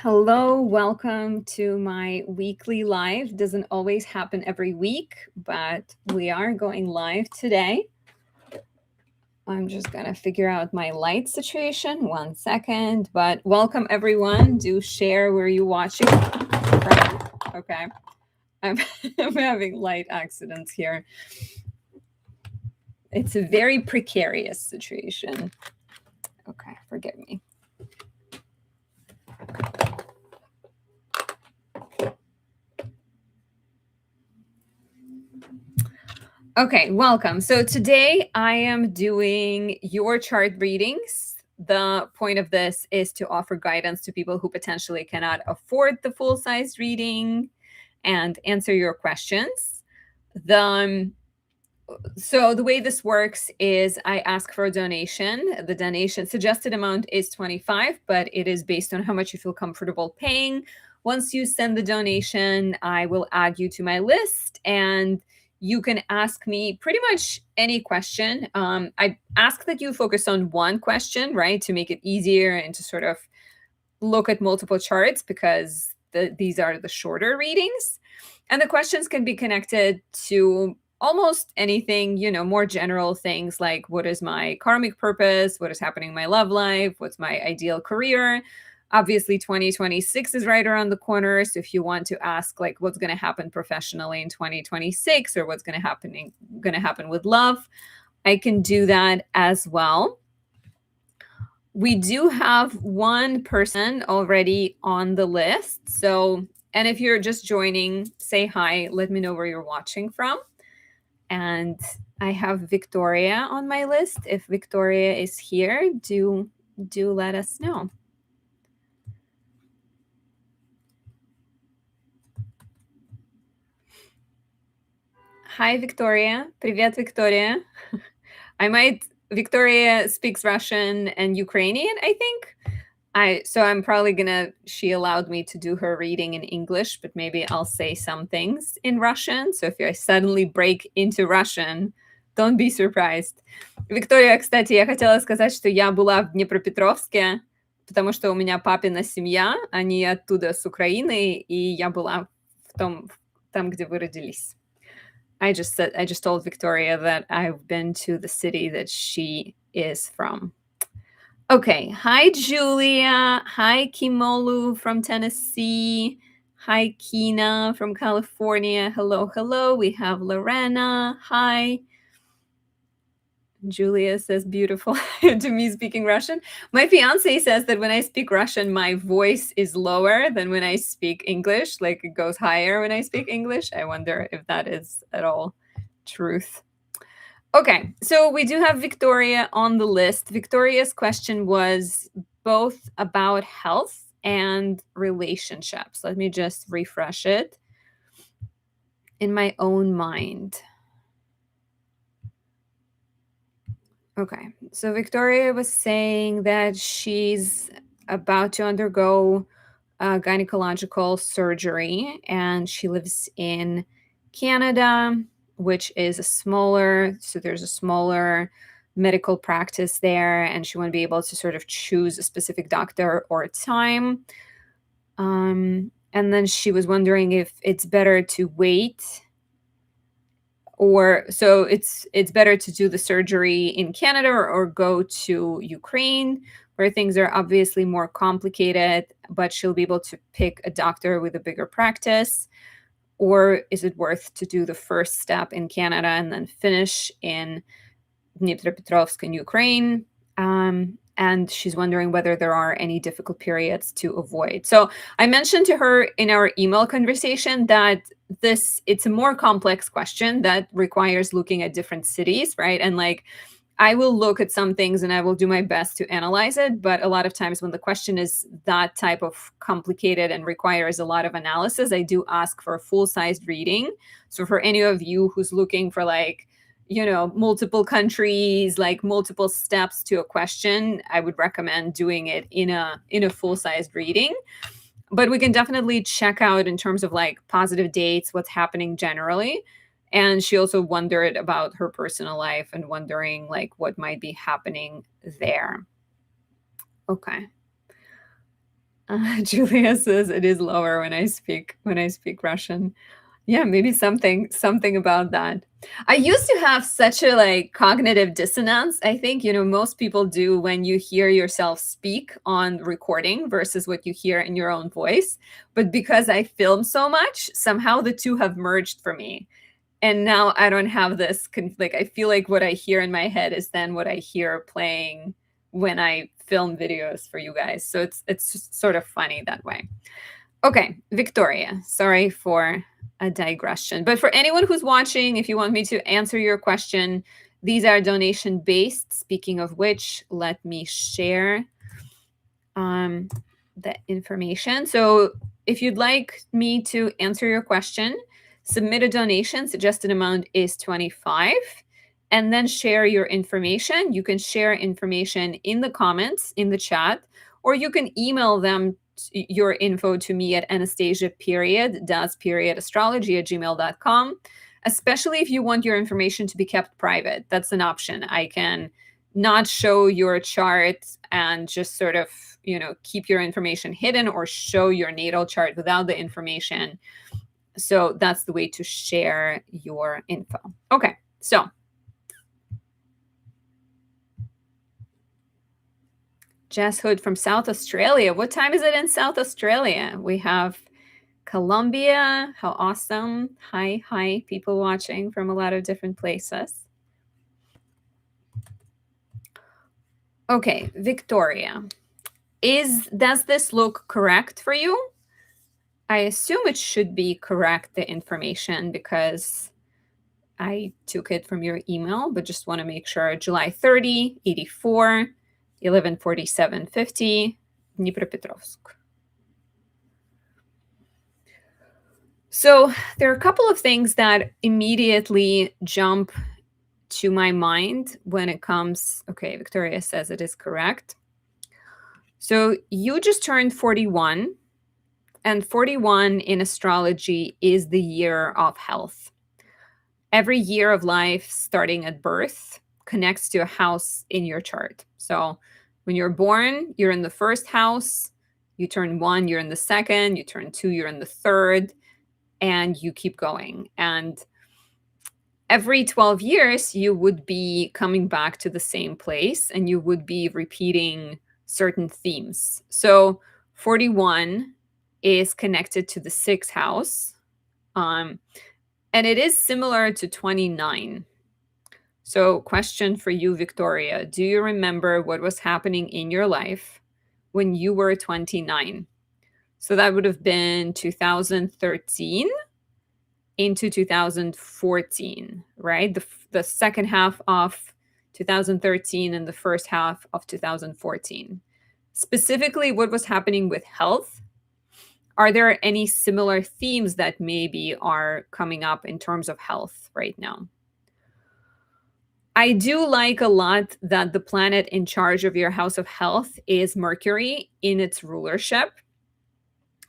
Hello, welcome to my weekly live. Doesn't always happen every week, but we are going live today. I'm just gonna figure out my light situation. 1 second, but welcome everyone. Do share where you're watching from. Okay, I'm having light accidents here. It's a very precarious situation. Okay, forgive me. Okay, welcome. So today I am doing your chart readings. The point of this is to offer guidance to people who potentially cannot afford the full-size reading and answer your questions. So the way this works is I ask for a donation. The donation suggested amount is 25, but it is based on how much you feel comfortable paying. Once you send the donation, I will add you to my list and you can ask me pretty much any question. I ask that you focus on one question, right, to make it easier and to sort of look at multiple charts because these are the shorter readings. And the questions can be connected to almost anything, more general things like what is my karmic purpose? What is happening in my love life? What's my ideal career? Obviously, 2026 is right around the corner. So if you want to ask like what's going to happen professionally in 2026 or what's going to happen with love, I can do that as well. We do have one person already on the list. So, and if you're just joining, say hi, let me know where you're watching from. And I have Victoria on my list. If Victoria is here, do let us know. Hi, Victoria. Привет, Victoria. Victoria speaks Russian and Ukrainian, I think. So I'm probably she allowed me to do her reading in English, but maybe I'll say some things in Russian. So if I suddenly break into Russian, don't be surprised. Виктория, кстати, я хотела сказать, что я была в Днепропетровске, потому что у меня папина семья, они оттуда с Украины, и я была там, где вы родились. I just told Victoria that I've been to the city that she is from. Okay. Hi, Julia. Hi, Kimolu from Tennessee. Hi, Kina from California. Hello, hello. We have Lorena. Hi. Julia says beautiful to me speaking Russian. My fiance says that when I speak Russian, my voice is lower than when I speak English. Like it goes higher when I speak English. I wonder if that is at all truth. Okay, so we do have Victoria on the list. Victoria's question was both about health and relationships. Let me just refresh it in my own mind. Okay, so Victoria was saying that she's about to undergo gynecological surgery and she lives in Canada, which is there's a smaller medical practice there, and she won't be able to sort of choose a specific doctor or time. And then she was wondering if it's better to wait so it's better to do the surgery in Canada or go to Ukraine, where things are obviously more complicated, but she'll be able to pick a doctor with a bigger practice. Or is it worth to do the first step in Canada and then finish in Dnipropetrovsk in Ukraine? And she's wondering whether there are any difficult periods to avoid. So I mentioned to her in our email conversation that it's a more complex question that requires looking at different cities, right? And like, I will look at some things and I will do my best to analyze it. But a lot of times when the question is that type of complicated and requires a lot of analysis, I do ask for a full-sized reading. So for any of you who's looking for like, multiple countries, like multiple steps to a question, I would recommend doing it in a full-sized reading. But we can definitely check out in terms of like positive dates, what's happening generally. And she also wondered about her personal life and wondering like what might be happening there. Okay. Julia says it is lower when I speak Russian. Yeah, maybe something about that. I used to have such a like cognitive dissonance. I think, most people do when you hear yourself speak on recording versus what you hear in your own voice. But because I film so much, somehow the two have merged for me. And now I don't have this like I feel like what I hear in my head is then what I hear playing when I film videos for you guys. So it's just sort of funny that way. Okay, Victoria, sorry for a digression. But for anyone who's watching, if you want me to answer your question, these are donation based. Speaking of which, let me share the information. So if you'd like me to answer your question, submit a donation. Suggested amount is 25. And then share your information. You can share information in the comments, in the chat, or you can email them your info to me at Anastasia astrology at gmail.com, especially if you want your information to be kept private. That's an option. I can not show your chart and just sort of, keep your information hidden, or show your natal chart without the information. So that's the way to share your info. Okay, so Jess Hood from South Australia. What time is it in South Australia? We have Colombia. How awesome. Hi, people watching from a lot of different places. Okay, Victoria. Does this look correct for you? I assume it should be correct, the information, because I took it from your email, but just want to make sure. July 30, 84, 11:47:50, Dnipropetrovsk. So there are a couple of things that immediately jump to my mind when it comes. Okay, Victoria says it is correct. So you just turned 41, and 41 in astrology is the year of health. Every year of life, starting at birth, connects to a house in your chart. So when you're born, you're in the first house. You turn 1, you're in the second. You turn 2, you're in the third. And you keep going. And every 12 years, you would be coming back to the same place, and you would be repeating certain themes. So 41 is connected to the 6th house. And it is similar to 29. So question for you, Victoria. Do you remember what was happening in your life when you were 29? So that would have been 2013 into 2014, right? The second half of 2013 and the first half of 2014. Specifically, what was happening with health? Are there any similar themes that maybe are coming up in terms of health right now? I do like a lot that the planet in charge of your house of health is Mercury in its rulership.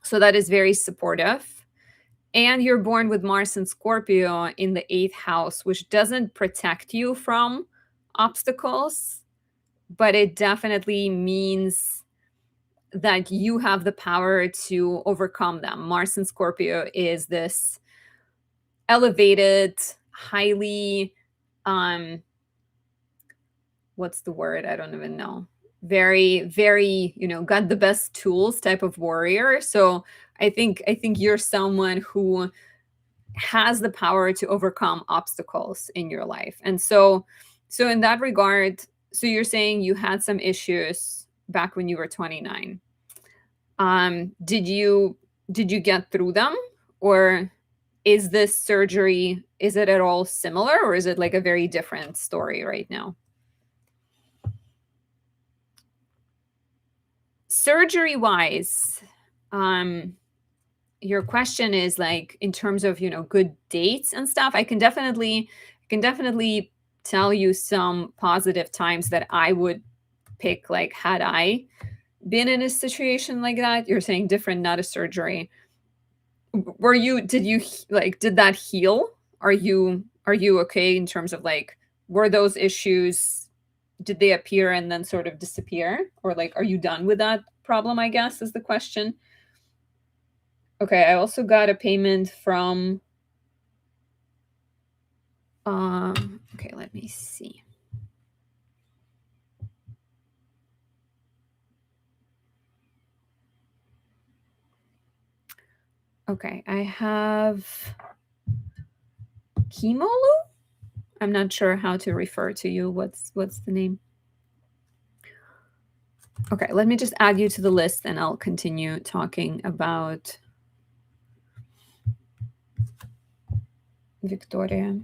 So that is very supportive. And you're born with Mars and Scorpio in the 8th house, which doesn't protect you from obstacles, but it definitely means that you have the power to overcome them. Mars and Scorpio is this elevated, highly, what's the word? I don't even know. Very, very, got the best tools type of warrior. So I think you're someone who has the power to overcome obstacles in your life. And so in that regard, so you're saying you had some issues back when you were 29. Did you get through them, or is this surgery, is it at all similar, or is it like a very different story right now? Surgery wise, your question is like in terms of, good dates and stuff. I can definitely tell you some positive times that I would pick, like had I been in a situation like that. You're saying different, not a surgery. Did that heal? Are you okay in terms of like, were those issues did they appear and then sort of disappear? Or like, are you done with that problem, I guess, is the question. Okay, I also got a payment from, okay, let me see. Okay, I have Kimolu? I'm not sure how to refer to you. What's the name? Okay, let me just add you to the list and I'll continue talking about Victoria.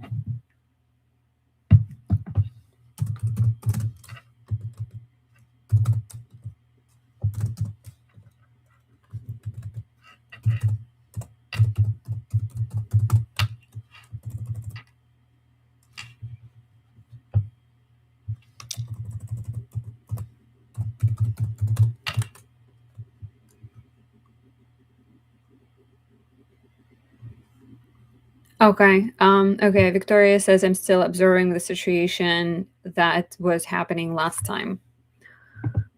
Okay. Okay. Victoria says I'm still observing the situation that was happening last time.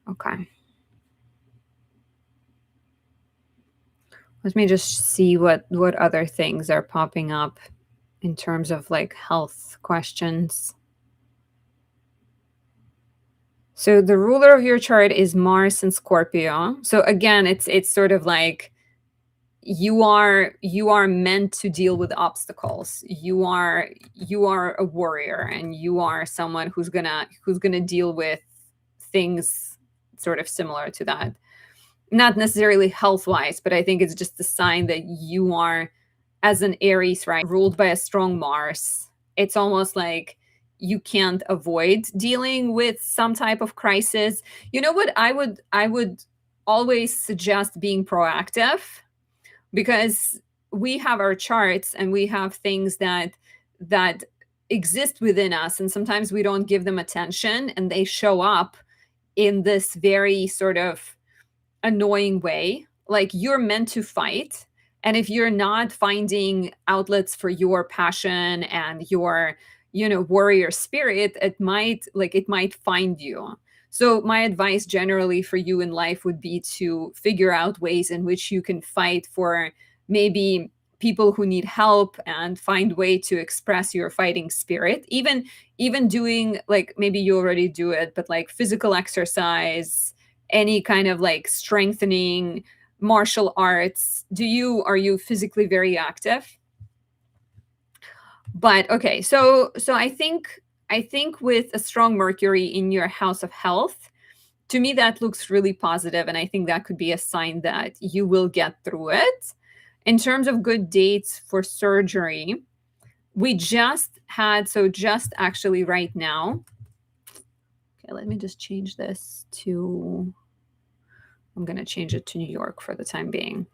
Okay. Let me just see what other things are popping up in terms of like health questions. So the ruler of your chart is Mars and Scorpio. So again, it's sort of like you are meant to deal with obstacles. You are a warrior and you are someone who's gonna deal with things sort of similar to that. Not necessarily health wise, but I think it's just a sign that you are, as an Aries, right, ruled by a strong Mars. It's almost like you can't avoid dealing with some type of crisis. You know what? I would always suggest being proactive, because we have our charts and we have things that exist within us, and sometimes we don't give them attention and they show up in this very sort of annoying way. Like, you're meant to fight, and if you're not finding outlets for your passion and your, warrior spirit, it might find you. So my advice generally for you in life would be to figure out ways in which you can fight for maybe people who need help, and find way to express your fighting spirit. Even doing, like, maybe you already do it, but like physical exercise, any kind of like strengthening, martial arts. Are you physically very active? But okay, so I think with a strong Mercury in your house of health, to me that looks really positive, and I think that could be a sign that you will get through it. In terms of good dates for surgery, we just actually right now. Okay, let me just change this to, I'm going to change it to New York for the time being.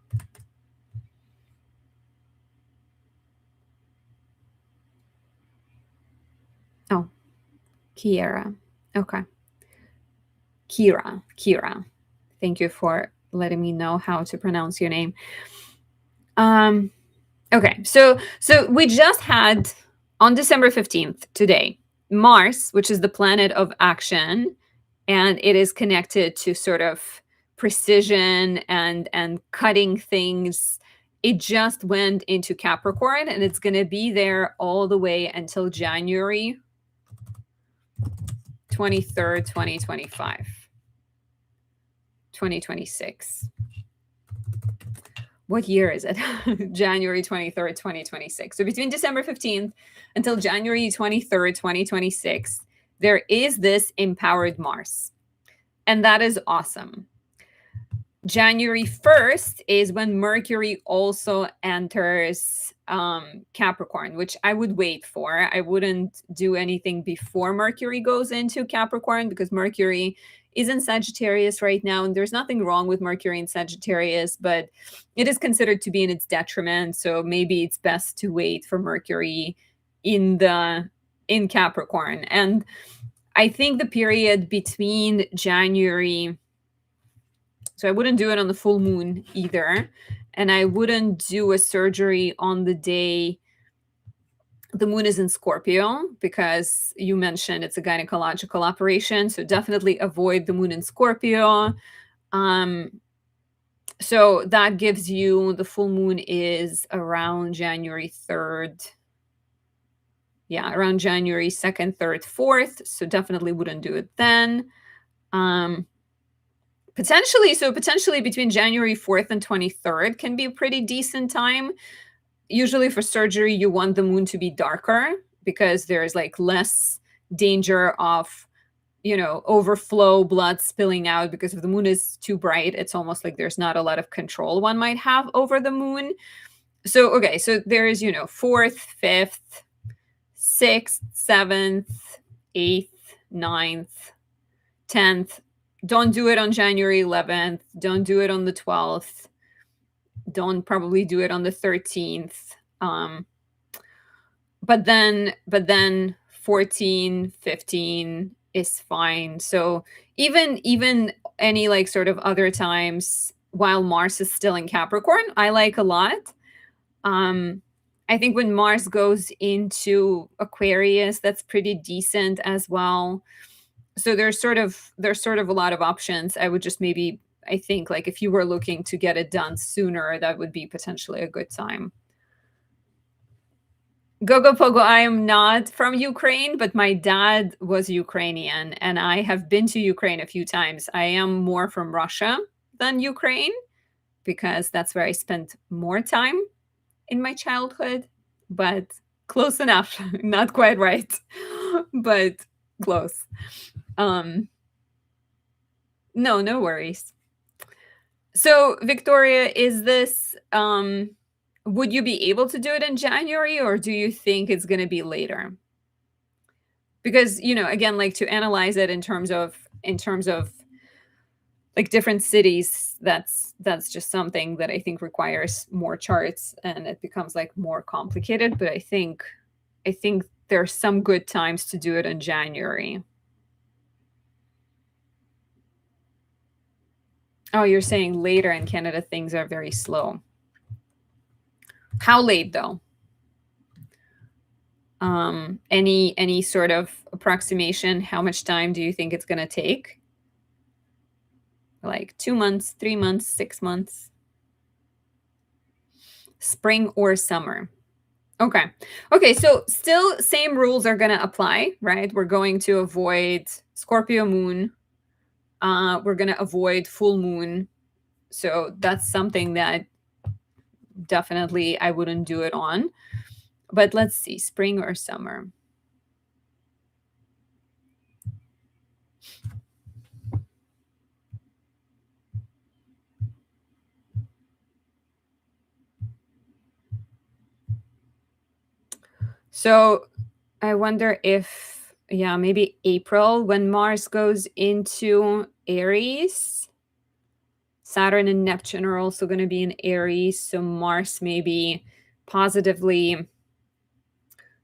Oh, Kiera. Okay. Kira. Thank you for letting me know how to pronounce your name. Okay. So we just had, on December 15th, today, Mars, which is the planet of action, and it is connected to sort of precision and cutting things. It just went into Capricorn, and it's going to be there all the way until January 23rd, 2025. 2026. What year is it? January 23rd, 2026. So between December 15th until January 23rd, 2026, there is this empowered Mars. And that is awesome. January 1st is when Mercury also enters Capricorn, which I would wait for. I wouldn't do anything before Mercury goes into Capricorn, because Mercury is in Sagittarius right now, and there's nothing wrong with Mercury in Sagittarius, but it is considered to be in its detriment. So maybe it's best to wait for Mercury in Capricorn. And I think the period between January, so I wouldn't do it on the full moon either. And I wouldn't do a surgery on the day The moon is in Scorpio because you mentioned it's a gynecological operation. So definitely avoid the moon in Scorpio. Um, so that gives you, the full moon is around January 3rd. Yeah, around January 2nd, 3rd, 4th. So definitely wouldn't do it then. Potentially between January 4th and 23rd can be a pretty decent time. Usually for surgery, you want the moon to be darker because there's like less danger of, overflow, blood spilling out, because if the moon is too bright, it's almost like there's not a lot of control one might have over the moon. So, okay, so there's, 4th, 5th, 6th, 7th, 8th, 9th, 10th. Don't do it on January 11th. Don't do it on the 12th. Don't probably do it on the 13th. But then 14, 15 is fine. So even any like sort of other times while Mars is still in Capricorn, I like a lot. I think when Mars goes into Aquarius, that's pretty decent as well. So there's sort of a lot of options. I would just maybe, I think, like if you were looking to get it done sooner, that would be potentially a good time. Gogo Pogo, I am not from Ukraine, but my dad was Ukrainian, and I have been to Ukraine a few times. I am more from Russia than Ukraine because that's where I spent more time in my childhood, but close enough. Not quite right, but close. No, no worries. So, Victoria, is this would you be able to do it in January, or do you think it's going to be later? Because, again, like to analyze it in terms of like different cities, that's just something that I think requires more charts and it becomes like more complicated, but I think there's some good times to do it in January. Oh, you're saying later in Canada things are very slow. How late though? Any sort of approximation? How much time do you think it's going to take? Like 2 months, 3 months, 6 months? Spring or summer? Okay, so still same rules are going to apply, right? We're going to avoid Scorpio moon. We're going to avoid full moon. So that's something that definitely I wouldn't do it on. But let's see, spring or summer. So I wonder if, yeah, maybe April when Mars goes into Aries. Saturn and Neptune are also going to be in Aries. So Mars may be positively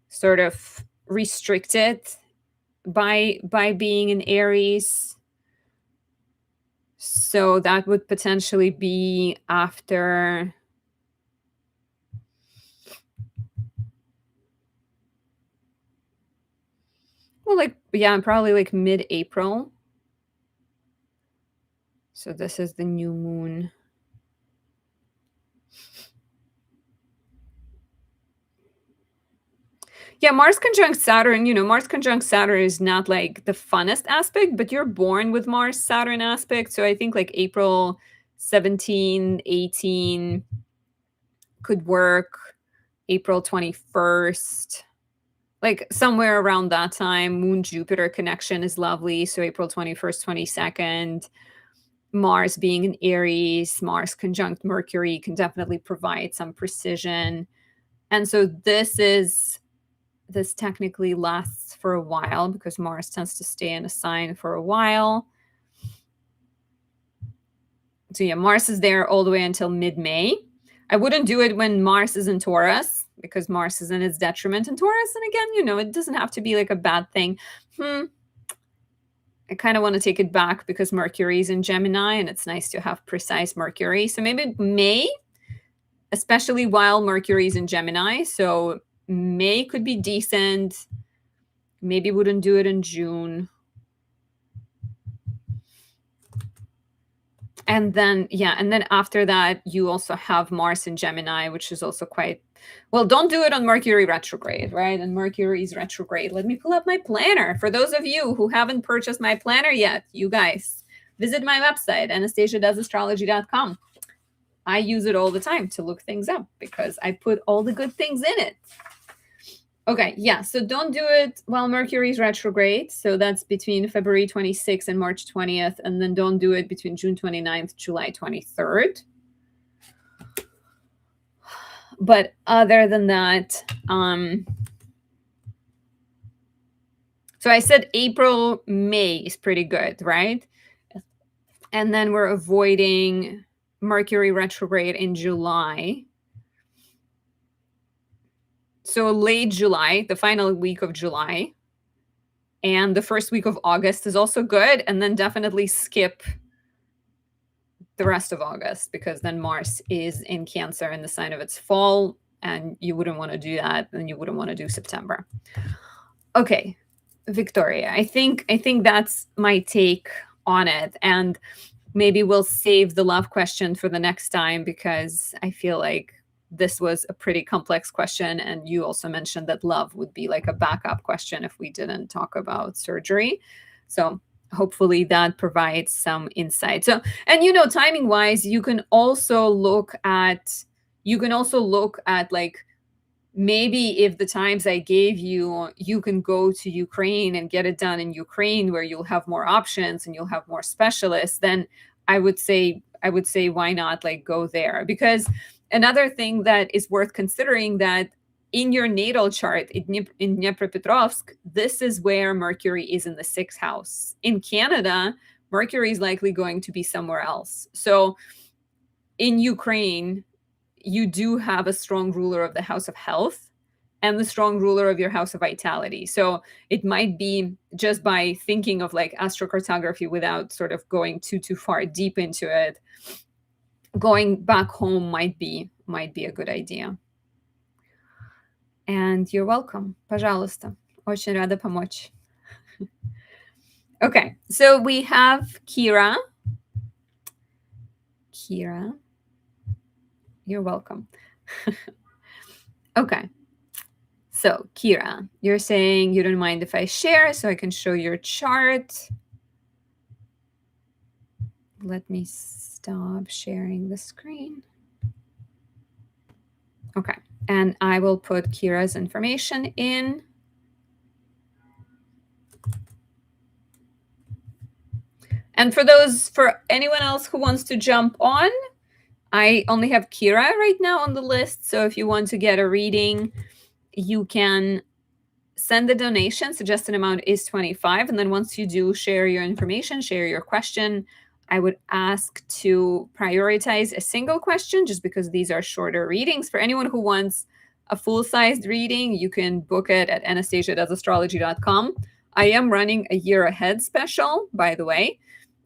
sort of restricted by being in Aries. So that would potentially be after. Well, like, yeah, probably like mid-April. So this is the new moon. Yeah, Mars conjunct Saturn, Mars conjunct Saturn is not like the funnest aspect, but you're born with Mars Saturn aspect. So I think like April 17, 18 could work. April 21st, like somewhere around that time. Moon Jupiter connection is lovely. So April 21st, 22nd. Mars being in Aries, Mars conjunct Mercury can definitely provide some precision. And so this technically lasts for a while because Mars tends to stay in a sign for a while. So yeah, Mars is there all the way until mid-May. I wouldn't do it when Mars is in Taurus because Mars is in its detriment in Taurus. And again, it doesn't have to be like a bad thing. I kind of want to take it back because Mercury is in Gemini and it's nice to have precise Mercury. So maybe May, especially while Mercury is in Gemini. So May could be decent. Maybe wouldn't do it in June. And then, yeah, and then after that, you also have Mars in Gemini, which is also quite well. Don't do it on Mercury retrograde, right? And Mercury is retrograde. Let me pull up my planner. For those of you who haven't purchased my planner yet, you guys, visit my website, anastasiadoesastrology.com. I use it all the time to look things up because I put all the good things in it. Okay, yeah, so don't do it while Mercury is retrograde. So that's between February 26th and March 20th. And then don't do it between June 29th, July 23rd. But other than that, so I said April, May is pretty good, right? And then we're avoiding Mercury retrograde in July. So late July, the final week of July, and the first week of August is also good. And then definitely skip the rest of August because then Mars is in Cancer in the sign of its fall, and you wouldn't want to do that, and you wouldn't want to do September. Okay, Victoria, I think that's my take on it, and maybe we'll save the love question for the next time because I feel like this was a pretty complex question, and you also mentioned that love would be like a backup question if we didn't talk about surgery. So hopefully that provides some insight. So, and timing wise, you can also look at like maybe if the times I gave you, you can go to Ukraine and get it done in Ukraine where you'll have more options and you'll have more specialists, then I would say why not like go there? Because another thing that is worth considering that in your natal chart in Dnipropetrovsk, this is where Mercury is in the 6th house. In Canada, Mercury is likely going to be somewhere else. So in Ukraine, you do have a strong ruler of the house of health and the strong ruler of your house of vitality. So it might be just by thinking of like astrocartography without sort of going too far deep into it, going back home might be a good idea. And you're welcome. Пожалуйста. Очень рада помочь. Okay, so we have Kira. Kira, you're welcome. Okay. So, Kira, you're saying you don't mind if I share so I can show your chart. Let me stop sharing the screen. Okay, and I will put Kira's information in. And for anyone else who wants to jump on, I only have Kira right now on the list. So if you want to get a reading, you can send the donation. Suggested amount is 25. And then once you do share your information, share your question, I would ask to prioritize a single question just because these are shorter readings. For anyone who wants a full-sized reading, you can book it at anastasiadoesastrology.com. I am running a year ahead special, by the way.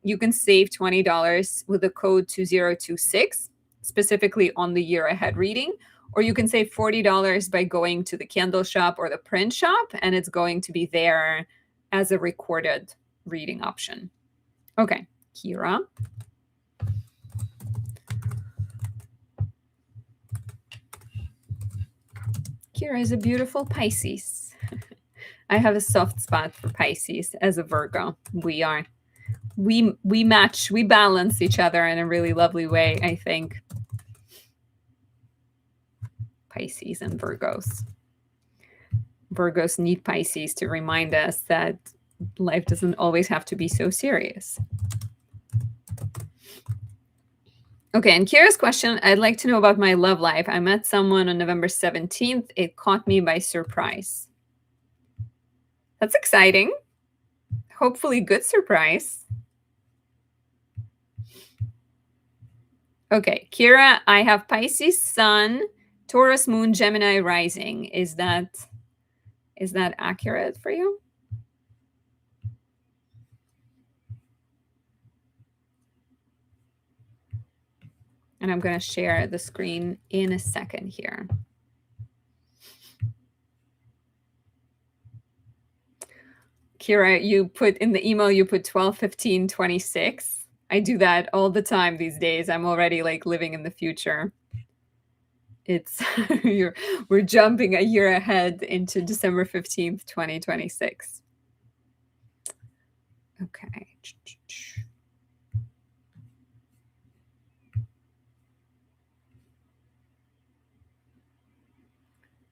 You can save $20 with the code 2026, specifically on the year ahead reading. Or you can save $40 by going to the candle shop or the print shop, and it's going to be there as a recorded reading option. Okay, Kira. Kira is a beautiful Pisces. I have a soft spot for Pisces as a Virgo. We match, we balance each other in a really lovely way, I think. Pisces and Virgos. Virgos need Pisces to remind us that life doesn't always have to be so serious. Okay, and Kira's question, I'd like to know about my love life. I met someone on November 17th. It caught me by surprise. That's exciting. Hopefully good surprise. Okay, Kira, I have Pisces Sun, Taurus Moon, Gemini Rising. Is that accurate for you? And I'm going to share the screen in a second here. Kira, you put in the email, you put 12, 15, 26. I do that all the time these days. I'm already like living in the future. It's we're jumping a year ahead into December 15th, 2026. Okay.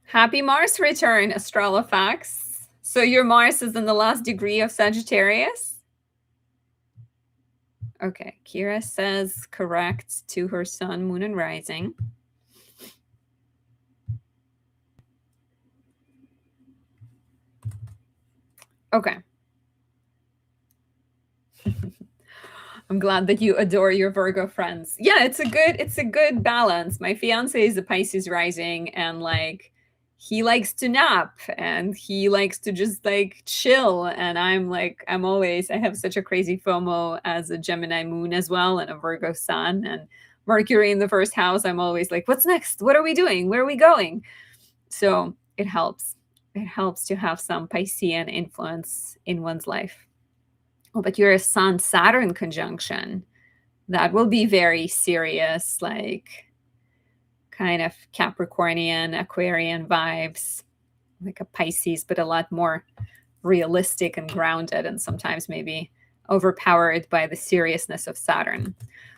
Happy Mars return, Astrolofax. So your Mars is in the last degree of Sagittarius? Okay, Kira says correct to her sun, moon, and rising. Okay. I'm glad that you adore your Virgo friends. Yeah, it's a good balance. My fiance is a Pisces rising, and like he likes to nap and he likes to just like chill, and I'm always, I have such a crazy FOMO as a Gemini moon as well and a Virgo sun and Mercury in the first house. I'm always like, what's next? What are we doing? Where are we going? So it helps. It helps to have some Piscean influence in one's life. Oh, but you're a Sun Saturn conjunction. That will be very serious, like kind of Capricornian, Aquarian vibes, like a Pisces, but a lot more realistic and grounded, and sometimes maybe overpowered by the seriousness of Saturn.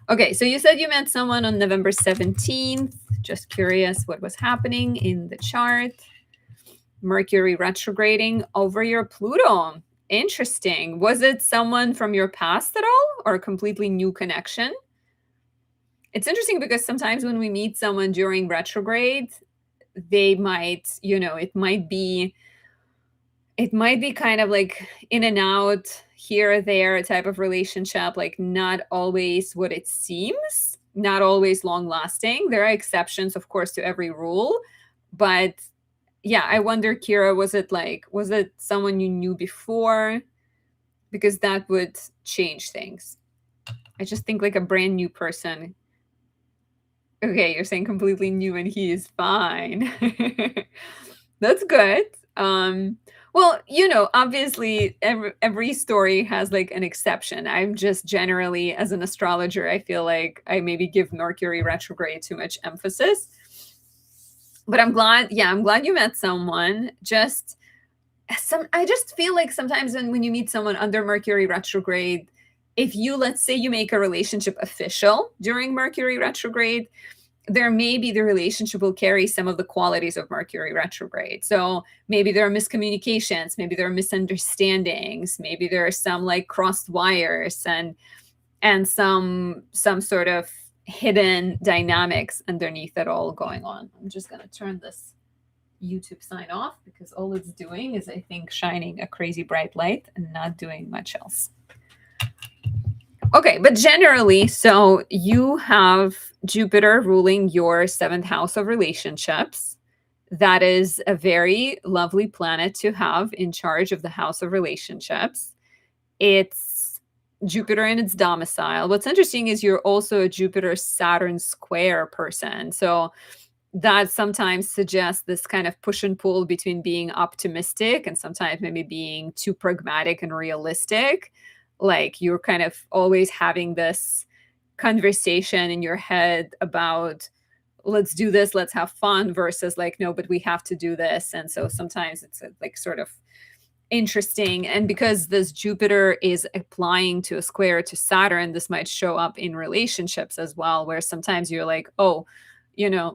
Okay, so you said you met someone on November 17th. Just curious what was happening in the chart. Mercury retrograding over your Pluto. Interesting. Was it someone from your past at all or a completely new connection? It's interesting because sometimes when we meet someone during retrograde, they might, it might be kind of like in and out, here or there type of relationship, like not always what it seems, not always long lasting. There are exceptions, of course, to every rule, but yeah, I wonder, Kira, was it someone you knew before? Because that would change things. I just think like a brand new person. Okay, you're saying completely new and he is fine. That's good. Well, obviously every story has like an exception. I'm just generally, as an astrologer, I feel like I maybe give Mercury retrograde too much emphasis. But I'm glad you met someone. I just feel like sometimes when you meet someone under Mercury retrograde, if you, let's say you make a relationship official during Mercury retrograde, there maybe the relationship will carry some of the qualities of Mercury retrograde. So maybe there are miscommunications, maybe there are misunderstandings, maybe there are some like crossed wires and some sort of hidden dynamics underneath it all going on. I'm just going to turn this YouTube sign off because all it's doing is, I think, shining a crazy bright light and not doing much else. Okay, but generally, so you have Jupiter ruling your 7th house of relationships. That is a very lovely planet to have in charge of the house of relationships. It's Jupiter in its domicile. What's interesting is you're also a Jupiter-Saturn square person. So that sometimes suggests this kind of push and pull between being optimistic and sometimes maybe being too pragmatic and realistic. Like you're kind of always having this conversation in your head about, let's do this, let's have fun, versus like, no, but we have to do this. And so sometimes it's like sort of interesting. And because this Jupiter is applying to a square to Saturn, this might show up in relationships as well, where sometimes you're like, oh,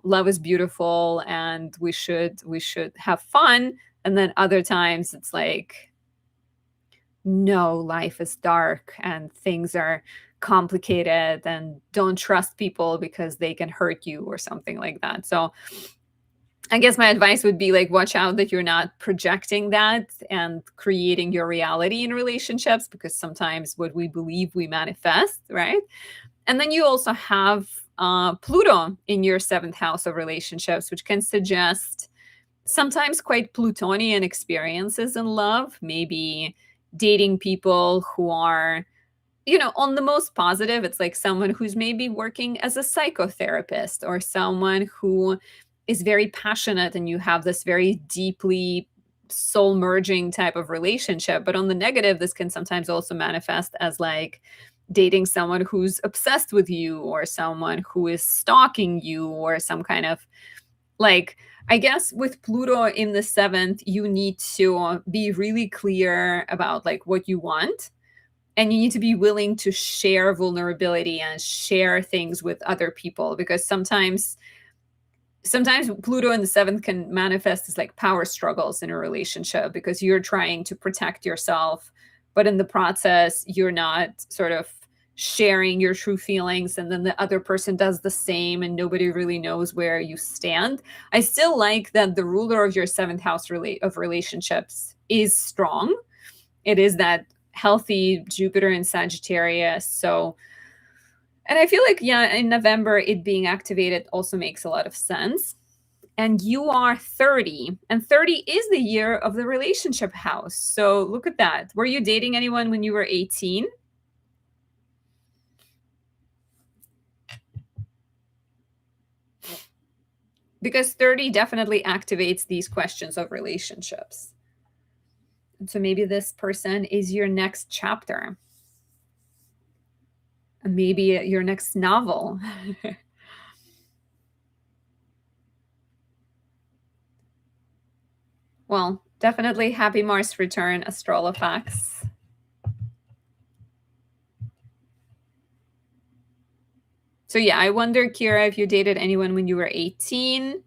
love is beautiful and we should have fun. And then other times it's like, no, life is dark and things are complicated and don't trust people because they can hurt you or something like that. So I guess my advice would be like, watch out that you're not projecting that and creating your reality in relationships, because sometimes what we believe we manifest, right? And then you also have Pluto in your 7th house of relationships, which can suggest sometimes quite Plutonian experiences in love, maybe dating people who are, on the most positive, it's like someone who's maybe working as a psychotherapist or someone who is very passionate and you have this very deeply soul merging type of relationship. But on the negative, this can sometimes also manifest as like dating someone who's obsessed with you, or someone who is stalking you, or some kind of like, I guess with Pluto in the seventh, you need to be really clear about like what you want, and you need to be willing to share vulnerability and share things with other people, because sometimes Pluto in the seventh can manifest as like power struggles in a relationship, because you're trying to protect yourself, but in the process, you're not sort of sharing your true feelings. And then the other person does the same, and nobody really knows where you stand. I still like that the ruler of your seventh house of relationships is strong. It is that healthy Jupiter in Sagittarius. So, and I feel like, yeah, in November, it being activated also makes a lot of sense. And you are 30, and 30 is the year of the relationship house. So look at that. Were you dating anyone when you were 18? Because 30 definitely activates these questions of relationships. And so maybe this person is your next chapter, maybe your next novel. Well, definitely happy Mars return, Astrolofax. So yeah, I wonder, Kira, if you dated anyone when you were 18.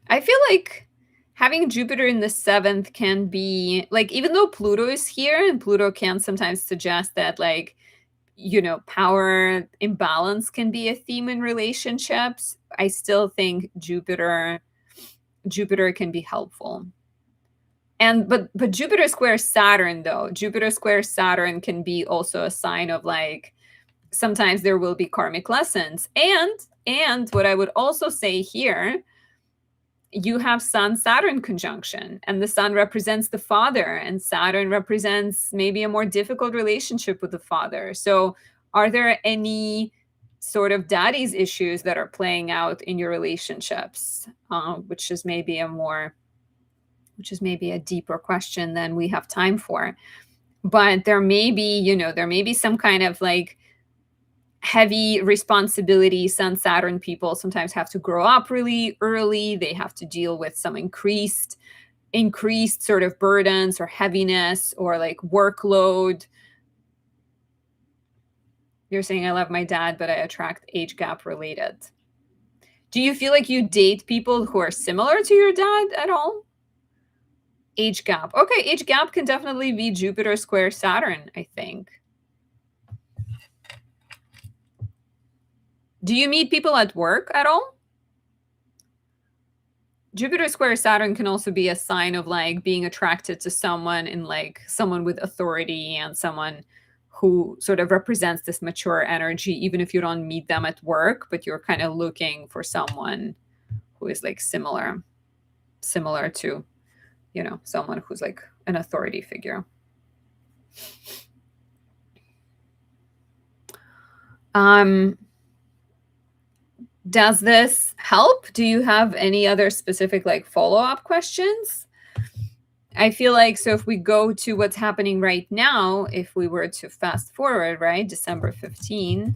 I feel like having Jupiter in the seventh can be like, even though Pluto is here, and Pluto can sometimes suggest that, like, you know, power imbalance can be a theme in relationships, I still think Jupiter can be helpful. And but Jupiter square Saturn, though, Jupiter square Saturn can be also a sign of like, sometimes there will be karmic lessons. And what I would also say here, you have Sun Saturn conjunction, and the Sun represents the father, and Saturn represents maybe a more difficult relationship with the father. So, are there any sort of daddy's issues that are playing out in your relationships? Which is maybe a deeper question than we have time for. But there may be, there may be some kind of like heavy responsibility. Sun Saturn people sometimes have to grow up really early. They have to deal with some increased sort of burdens or heaviness or like workload. You're saying I love my dad, but I attract age gap related. Do you feel like you date people who are similar to your dad at all? Age gap. Okay, age gap can definitely be Jupiter square Saturn, I think. Do you meet people at work at all? Jupiter square Saturn can also be a sign of like being attracted to someone, in like someone with authority and someone who sort of represents this mature energy, even if you don't meet them at work, but you're kind of looking for someone who is like similar to, someone who's like an authority figure. Does this help? Do you have any other specific like follow-up questions? I feel like, so if we go to what's happening right now, if we were to fast forward, right, December 15,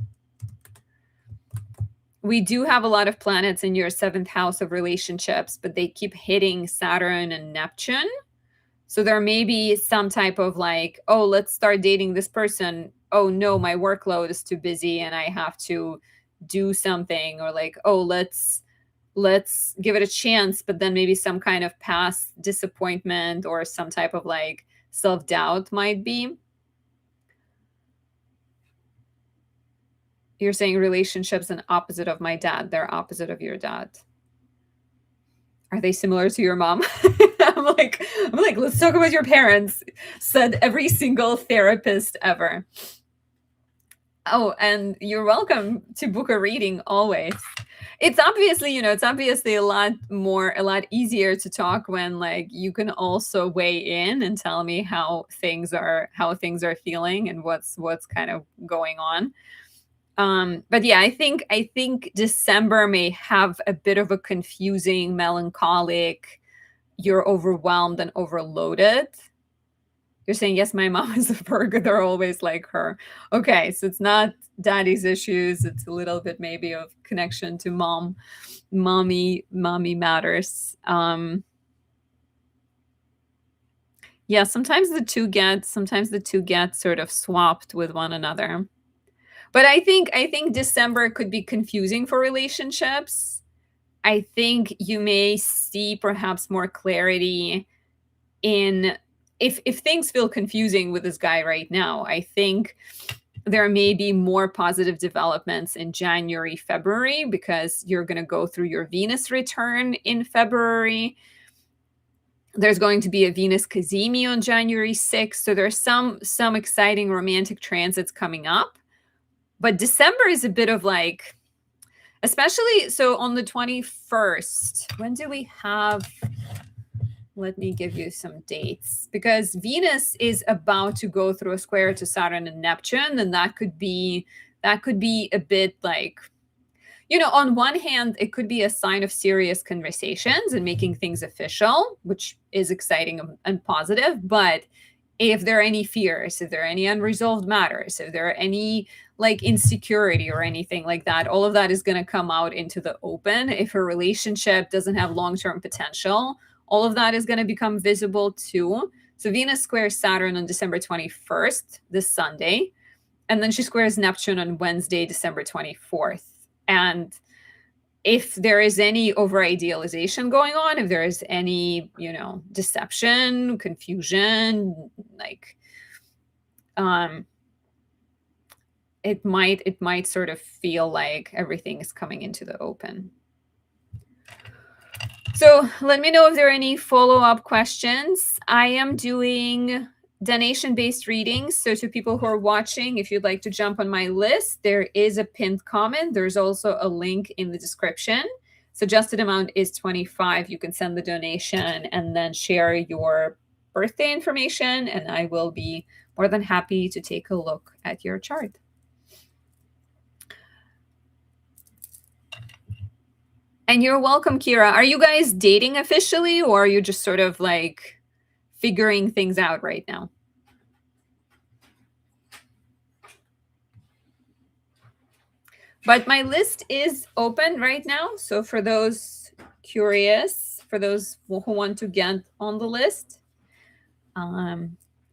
we do have a lot of planets in your seventh house of relationships, but they keep hitting Saturn and Neptune. So there may be some type of like, oh, let's start dating this person. Oh no, my workload is too busy and I have to do something. Or like, oh, let's give it a chance, but then maybe some kind of past disappointment or some type of like self-doubt might be. You're saying relationships an opposite of my dad. They're opposite of your dad. Are they similar to your mom? I'm like, let's talk about your parents, said every single therapist ever. Oh, and you're welcome to book a reading always. It's obviously, a lot easier to talk when like you can also weigh in and tell me how things are feeling and what's kind of going on. But yeah, I think December may have a bit of a confusing, melancholic, you're overwhelmed and overloaded. You're saying, yes, my mom is a Virgo. They're always like her. Okay, so it's not daddy's issues. It's a little bit maybe of connection to mommy matters. Yeah, sometimes the two get sort of swapped with one another. But I think December could be confusing for relationships. I think you may see perhaps more clarity in if things feel confusing with this guy right now. I think there may be more positive developments in January, February, because you're going to go through your Venus return in February. There's going to be a Venus Cazimi on January 6th. So there's some exciting romantic transits coming up. But December is a bit of like, especially so on the 21st. When do we have? Let me give you some dates, because Venus is about to go through a square to Saturn and Neptune, and that could be a bit like, on one hand, it could be a sign of serious conversations and making things official, which is exciting and positive. But if there are any fears, if there are any unresolved matters, if there are any like insecurity or anything like that, all of that is going to come out into the open. If a relationship doesn't have long-term potential, all of that is going to become visible too. So Venus squares Saturn on December 21st, this Sunday, and then she squares Neptune on Wednesday, December 24th. And if there is any over idealization going on, if there is any, deception, confusion, like, it might sort of feel like everything is coming into the open. So let me know if there are any follow-up questions. I am doing donation-based readings. So to people who are watching, if you'd like to jump on my list, there is a pinned comment. There's also a link in the description. Suggested amount is $25. You can send the donation and then share your birthday information, and I will be more than happy to take a look at your chart. And you're welcome, Kira. Are you guys dating officially, or are you just sort of like figuring things out right now? But my list is open right now. So for those curious, for those who want to get on the list,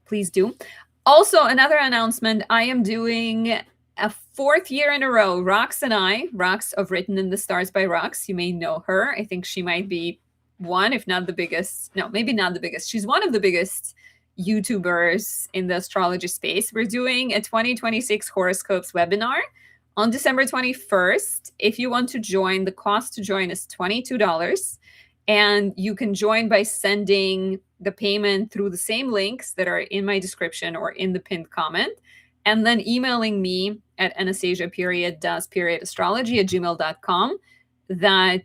please do. Also, another announcement, I am doing a 4th year in a row. Rox and I, Rox of Written in the Stars by Rox, you may know her. I think she might be one, if not the biggest. No, maybe not the biggest. She's one of the biggest YouTubers in the astrology space. We're doing a 2026 horoscopes webinar on December 21st. If you want to join, the cost to join is $22. And you can join by sending the payment through the same links that are in my description or in the pinned comment, and then emailing me at anastasia.does.astrology@gmail.com that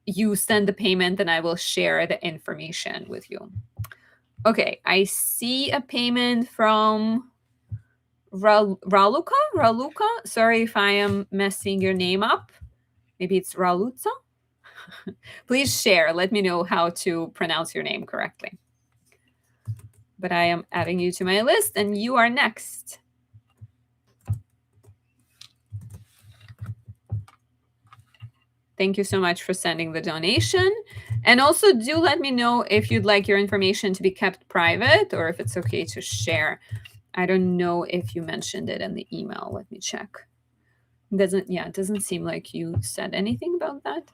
you send the payment, and I will share the information with you. Okay, I see a payment from Raluca. Sorry if I am messing your name up. Maybe it's Raluca. Please share. Let me know how to pronounce your name correctly. But I am adding you to my list, and you are next. Thank you so much for sending the donation. And also do let me know if you'd like your information to be kept private or if it's okay to share. I don't know if you mentioned it in the email. Let me check. It doesn't seem like you said anything about that.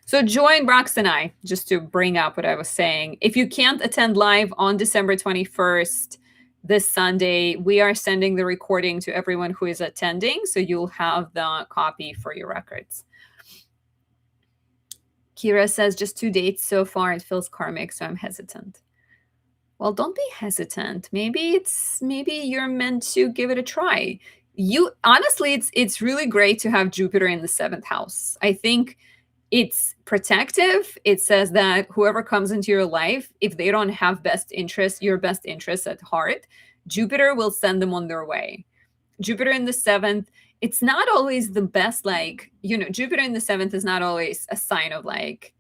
So join Rox and I, just to bring up what I was saying. If you can't attend live on December 21st, this Sunday, we are sending the recording to everyone who is attending, so you'll have the copy for your records. Kira says, just 2 dates so far. It feels karmic, so I'm hesitant. Well, don't be hesitant. Maybe you're meant to give it a try. Honestly, it's really great to have Jupiter in the 7th house. I think it's protective. It says that whoever comes into your life, if they don't have your best interests at heart, Jupiter will send them on their way. Jupiter in the seventh, it's not always the best, like, Jupiter in the seventh is not always a sign of like,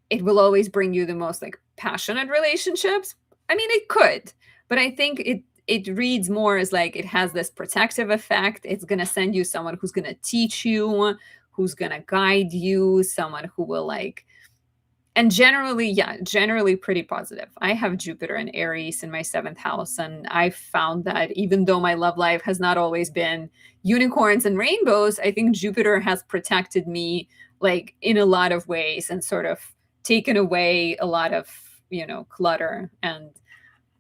it will always bring you the most like passionate relationships. I mean, it could, but I think it reads more as like it has this protective effect. It's going to send you someone who's going to teach you, who's going to guide you, someone who will like, and generally pretty positive. I have Jupiter and Aries in my seventh house, and I found that even though my love life has not always been unicorns and rainbows, I think Jupiter has protected me like in a lot of ways and sort of taken away a lot of, clutter and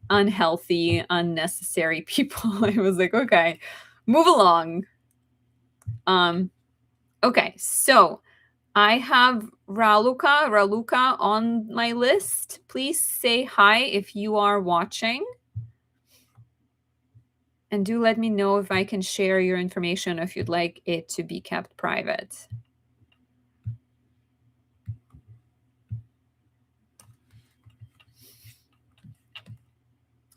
unhealthy, unnecessary people. I was like, okay, move along. Okay, so I have Raluca on my list. Please say hi if you are watching. And do let me know if I can share your information, if you'd like it to be kept private.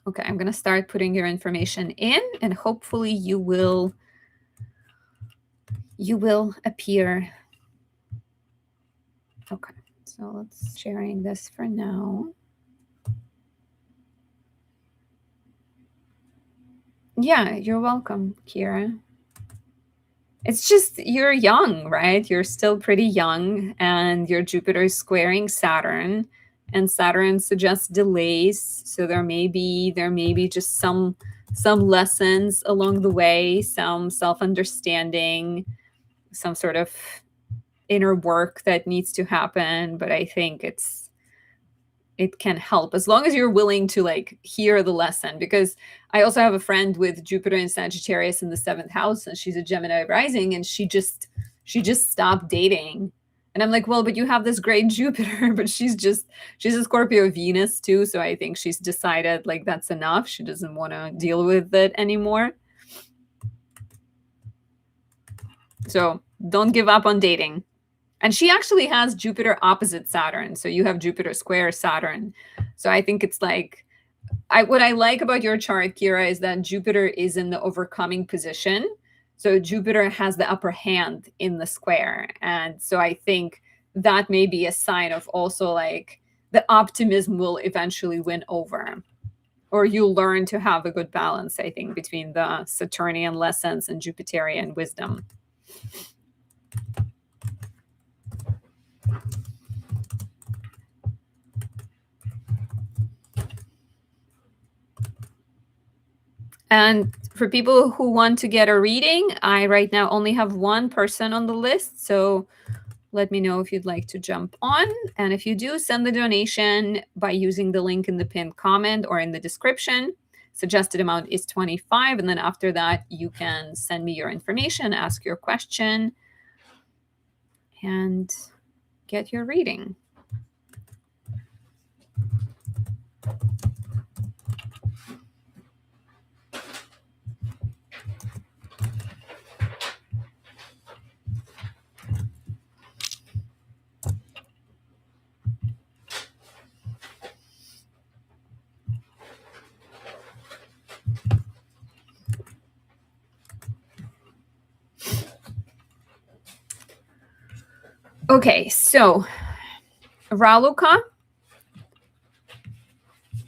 Okay, I'm going to start putting your information in, and hopefully you will appear. Okay, so let's sharing this for now. Yeah, you're welcome, Kira. It's just you're young, right? You're still pretty young, and your Jupiter is squaring Saturn, and Saturn suggests delays. So there may be just some lessons along the way, some self-understanding, some sort of inner work that needs to happen. But I think it can help as long as you're willing to like hear the lesson. Because I also have a friend with Jupiter and Sagittarius in the seventh house, and she's a Gemini rising, and she just stopped dating. And I'm like, well, but you have this great Jupiter, but she's a Scorpio Venus too. So I think she's decided like that's enough. She doesn't want to deal with it anymore. So don't give up on dating. And she actually has Jupiter opposite Saturn. So you have Jupiter square Saturn. So I think it's like, what I like about your chart, Kira, is that Jupiter is in the overcoming position. So Jupiter has the upper hand in the square. And so I think that may be a sign of also like the optimism will eventually win over. Or you'll learn to have a good balance, I think, between the Saturnian lessons and Jupiterian wisdom. And for people who want to get a reading, I right now only have one person on the list. So let me know if you'd like to jump on. And if you do, send the donation by using the link in the pinned comment or in the description. Suggested amount is 25. And then after that, you can send me your information, ask your question, and get your reading. Okay, so Raluca,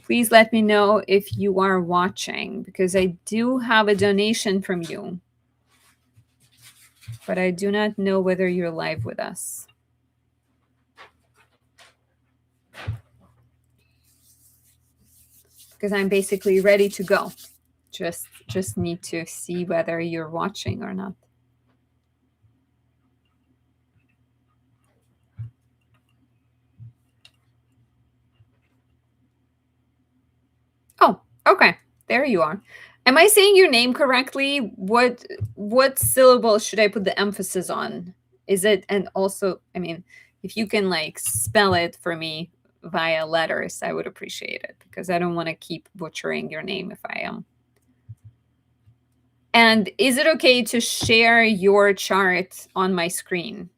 please let me know if you are watching, because I do have a donation from you, but I do not know whether you're live with us. Because I'm basically ready to go. Just need to see whether you're watching or not. Oh, okay. There you are. Am I saying your name correctly? What syllable should I put the emphasis on? Is it, and also, I mean, if you can like spell it for me via letters, I would appreciate it, because I don't want to keep butchering your name if I am. And is it okay to share your chart on my screen?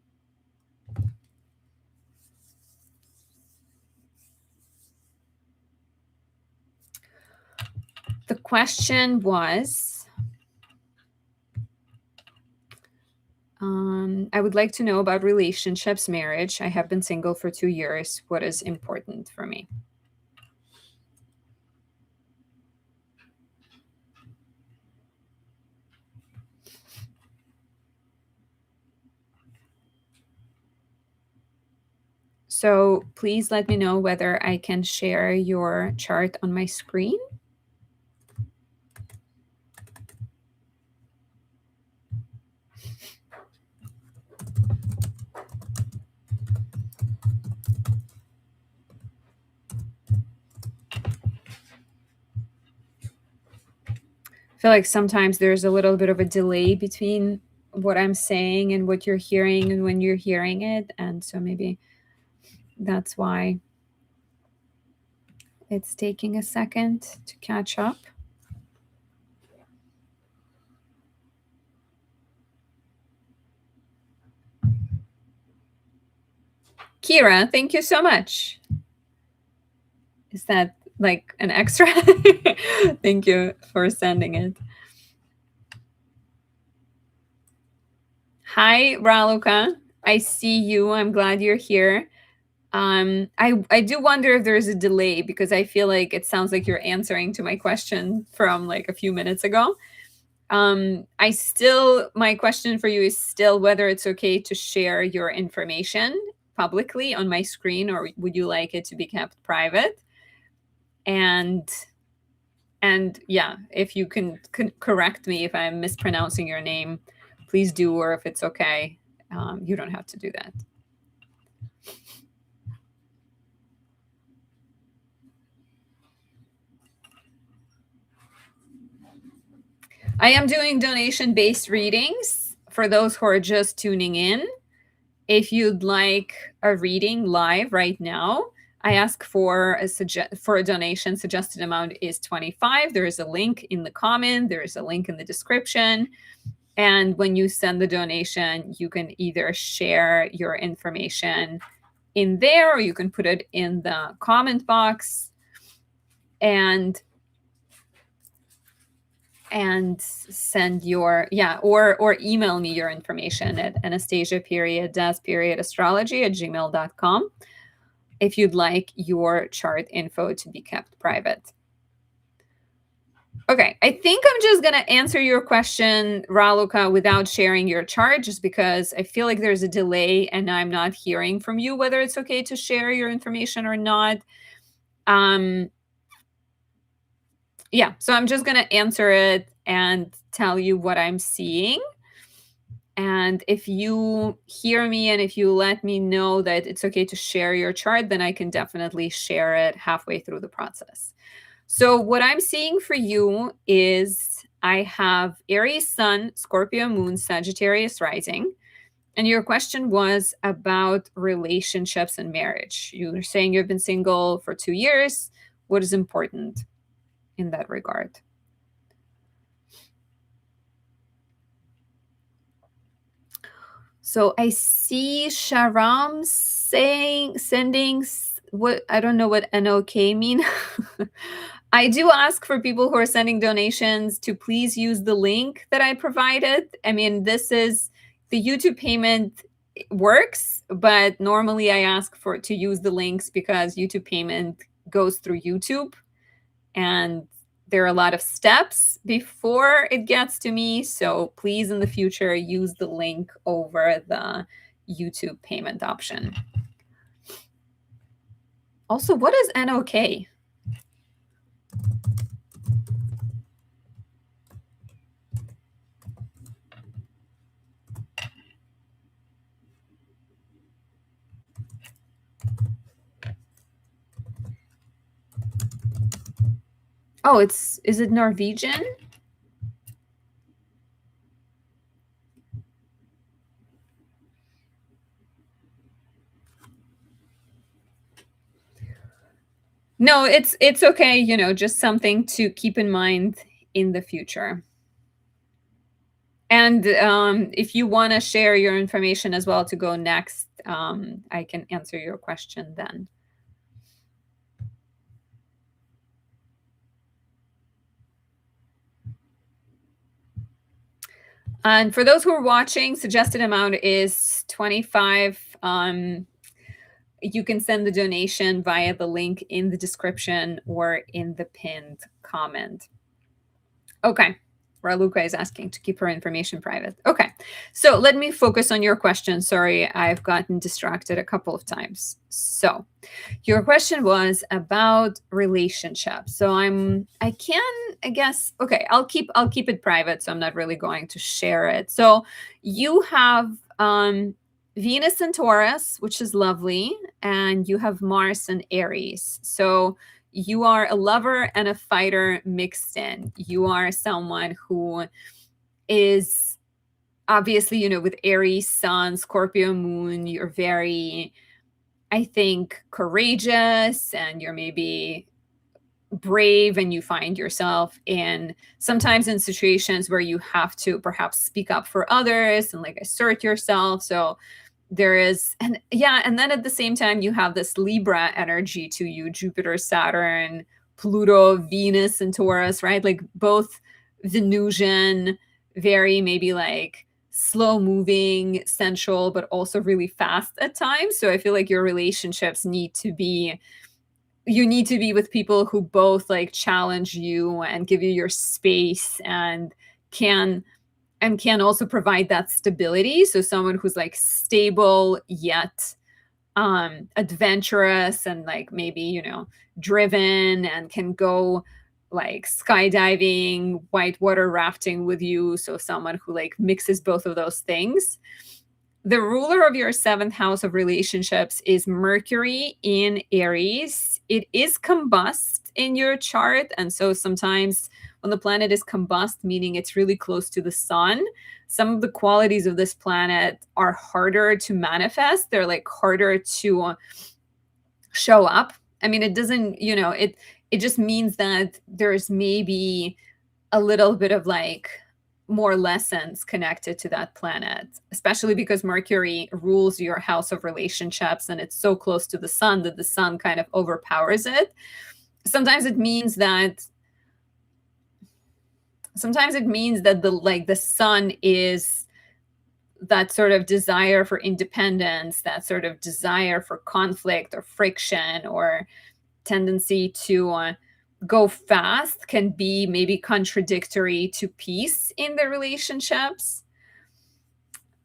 The question was, I would like to know about relationships, marriage. I have been single for 2 years. What is important for me? So please let me know whether I can share your chart on my screen. I feel like sometimes there's a little bit of a delay between what I'm saying and what you're hearing and when you're hearing it. And so maybe that's why it's taking a second to catch up. Kira, thank you so much. Is that like an extra? Thank you for sending it. Hi, Raluka. I see you. I'm glad you're here. I do wonder if there's a delay because I feel like it sounds like you're answering to my question from like a few minutes ago. My question for you is still whether it's okay to share your information publicly on my screen, or would you like it to be kept private? And yeah, if you can correct me if I'm mispronouncing your name, please do, or if it's okay, you don't have to do that. I am doing donation-based readings for those who are just tuning in. If you'd like a reading live right now, I ask for a donation. Suggested amount is $25. There is a link in the comment. There is a link in the description. And when you send the donation, you can either share your information in there or you can put it in the comment box and send your or email me your information at anastasia.astrology@gmail.com if you'd like your chart info to be kept private. Okay, I think I'm just gonna answer your question, Raluka, without sharing your chart, just because I feel like there's a delay and I'm not hearing from you whether it's okay to share your information or not. Yeah, so I'm just gonna answer it and tell you what I'm seeing. And if you hear me and if you let me know that it's okay to share your chart, then I can definitely share it halfway through the process. So, what I'm seeing for you is I have Aries Sun, Scorpio Moon, Sagittarius Rising. And your question was about relationships and marriage. You were saying you've been single for 2 years. What is important in that regard? So I see Sharam sending what I don't know what NOK mean. I do ask for people who are sending donations to please use the link that I provided. I mean, this is the YouTube payment works, but normally I ask for to use the links because YouTube payment goes through YouTube and there are a lot of steps before it gets to me. So please, in the future, use the link over the YouTube payment option. Also, what is NOK? Oh, is it Norwegian? No, it's okay, just something to keep in mind in the future. And if you want to share your information as well to go next, I can answer your question then. And for those who are watching, suggested amount is 25. You can send the donation via the link in the description or in the pinned comment. Okay. Raluca is asking to keep her information private. Okay. So let me focus on your question. Sorry, I've gotten distracted a couple of times. So your question was about relationships. So okay, I'll keep it private, so I'm not really going to share it. So you have Venus and Taurus, which is lovely, and you have Mars and Aries. So you are a lover and a fighter mixed in. You are someone who is obviously, with Aries sun, Scorpio moon, you're very, I think, courageous, and you're maybe brave, and you find yourself sometimes in situations where you have to perhaps speak up for others and like assert yourself. So there is, and then at the same time you have this Libra energy to you, Jupiter, Saturn, Pluto, Venus, and Taurus, right? Like both Venusian, very maybe like slow moving, sensual, but also really fast at times. So I feel like your relationships need to be with people who both like challenge you and give you your space and can also provide that stability. So someone who's like stable yet adventurous and like maybe, driven, and can go like skydiving, whitewater rafting with you. So someone who like mixes both of those things. The ruler of your seventh house of relationships is Mercury in Aries. It is combust in your chart. And so sometimes when the planet is combust, meaning it's really close to the sun, some of the qualities of this planet are harder to manifest. They're like harder to show up. I mean, it doesn't, it just means that there's maybe a little bit of like more lessons connected to that planet, especially because Mercury rules your house of relationships and it's so close to the sun that the sun kind of overpowers it. Sometimes it means that the sun is that sort of desire for independence, that sort of desire for conflict or friction or tendency to go fast can be maybe contradictory to peace in the relationships.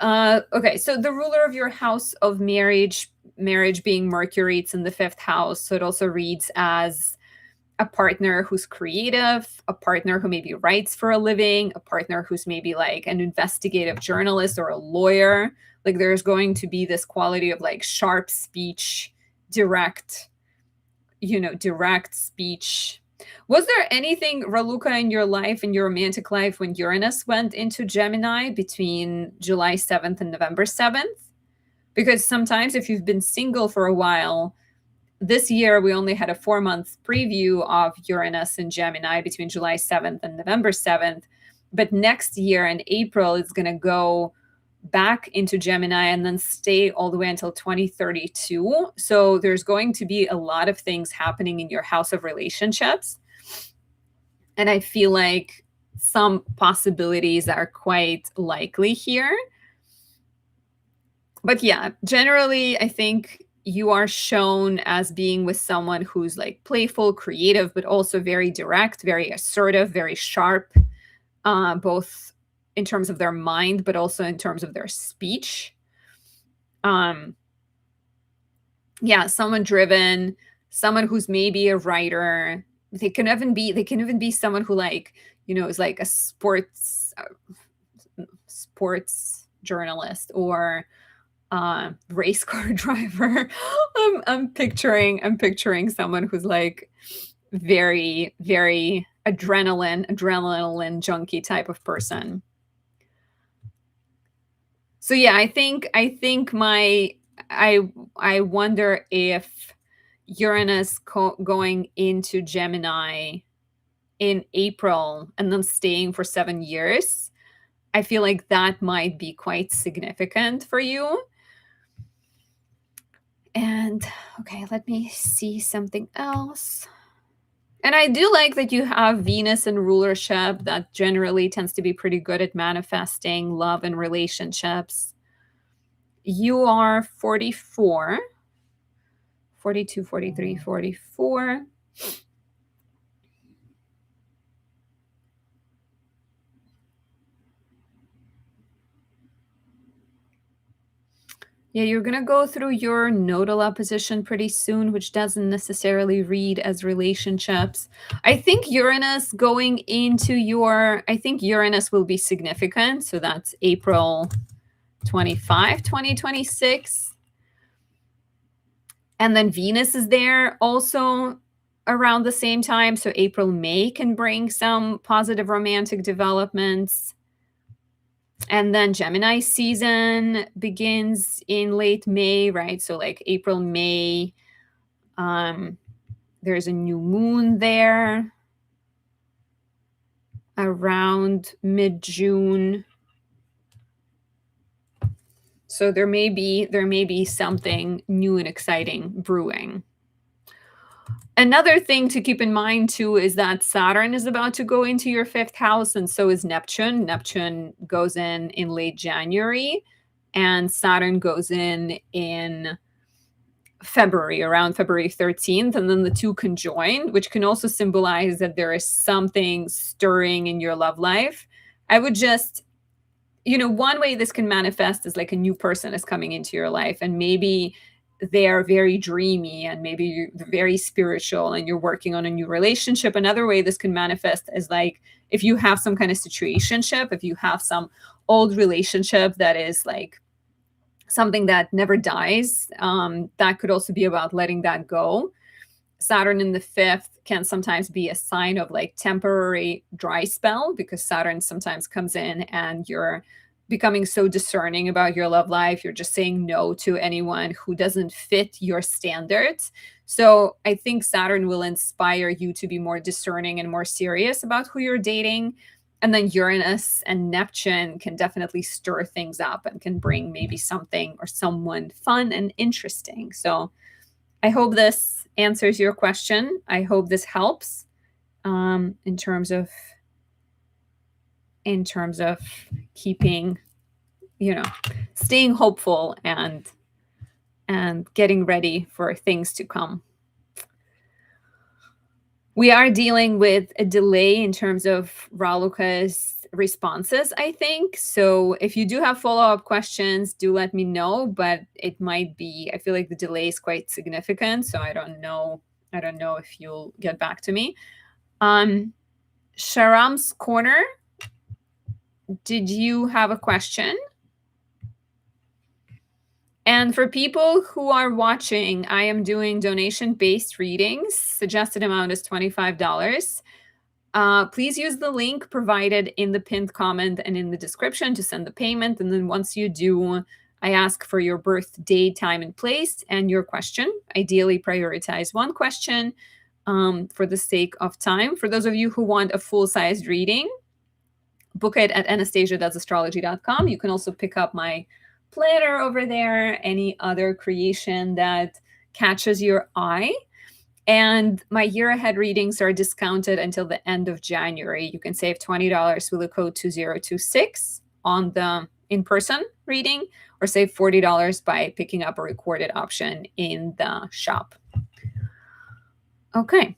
Okay, so the ruler of your house of marriage being Mercury, it's in the fifth house. So it also reads as a partner who's creative, a partner who maybe writes for a living, a partner who's maybe like an investigative journalist or a lawyer. Like there's going to be this quality of like sharp speech, direct speech. Was there anything, Raluca, in your life, in your romantic life, when Uranus went into Gemini between July 7th and November 7th? Because sometimes if you've been single for a while, this year we only had a 4-month preview of Uranus in Gemini between July 7th and November 7th. But next year in April, it's going to go back into Gemini and then stay all the way until 2032. So there's going to be a lot of things happening in your house of relationships. And I feel like some possibilities are quite likely here. But yeah, generally, I think you are shown as being with someone who's like playful, creative, but also very direct, very assertive, very sharp, both in terms of their mind, but also in terms of their speech. Yeah, someone driven, someone who's maybe a writer. They can even be someone who like, is like a sports journalist or race car driver. I'm picturing someone who's like very, very adrenaline junkie type of person. So yeah, I think I wonder if Uranus going into Gemini in April and then staying for 7 years, I feel like that might be quite significant for you. And okay, let me see something else. And I do like that you have Venus in rulership. That generally tends to be pretty good at manifesting love and relationships. You are 44, 42, 43, 44. Yeah, you're going to go through your nodal opposition pretty soon, which doesn't necessarily read as relationships. I think Uranus going into I think Uranus will be significant. So that's April 25, 2026. And then Venus is there also around the same time. So April, May can bring some positive romantic developments. And then Gemini season begins in late May, right? So like April, May, there's a new moon there around mid-June. So there may be something new and exciting brewing. Another thing to keep in mind too is that Saturn is about to go into your fifth house, and so is Neptune. Neptune goes in late January, and Saturn goes in February, around February 13th, and then the two conjoin, which can also symbolize that there is something stirring in your love life. I would just, one way this can manifest is like a new person is coming into your life, and maybe they are very dreamy, and maybe you're very spiritual and you're working on a new relationship. Another way this can manifest is like if you have some kind of situationship, if you have some old relationship that is like something that never dies, that could also be about letting that go. Saturn in the fifth can sometimes be a sign of like temporary dry spell, because Saturn sometimes comes in and you're becoming so discerning about your love life. You're just saying no to anyone who doesn't fit your standards. So I think Saturn will inspire you to be more discerning and more serious about who you're dating. And then Uranus and Neptune can definitely stir things up and can bring maybe something or someone fun and interesting. So I hope this answers your question. I hope this helps in terms of keeping, staying hopeful and getting ready for things to come. We are dealing with a delay in terms of Raluca's responses, I think. So if you do have follow-up questions, do let me know, but it might be, I feel like the delay is quite significant, so I don't know if you'll get back to me. Sharam's Corner, did you have a question? And for people who are watching, I am doing donation-based readings. Suggested amount is $25. Please use the link provided in the pinned comment and in the description to send the payment. And then once you do, I ask for your birth date, time, and place, and your question. Ideally, prioritize one question for the sake of time. For those of you who want a full-sized reading, book it at anastasia.astrology.com. You can also pick up my planner over there, any other creation that catches your eye. And my year ahead readings are discounted until the end of January. You can save $20 with the code 2026 on the in-person reading, or save $40 by picking up a recorded option in the shop. Okay,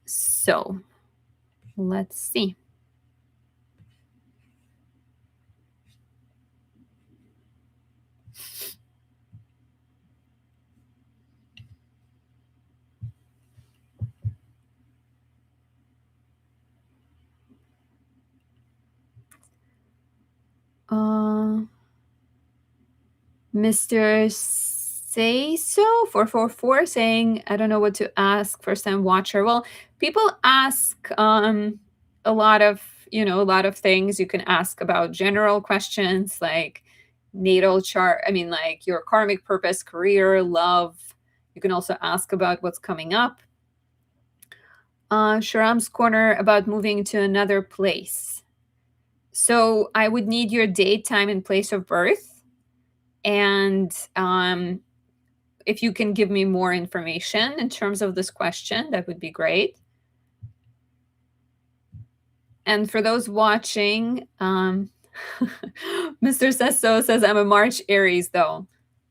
so let's see. Mr. Say So 444 saying, I don't know what to ask, first time watcher. Well, people ask a lot of things. You can ask about general questions like natal chart, like your karmic purpose, career, love. You can also ask about what's coming up. Sharam's Corner about moving to another place. So I would need your date, time, and place of birth. And if you can give me more information in terms of this question, that would be great. And for those watching, Mr. Sesso says I'm a March Aries though.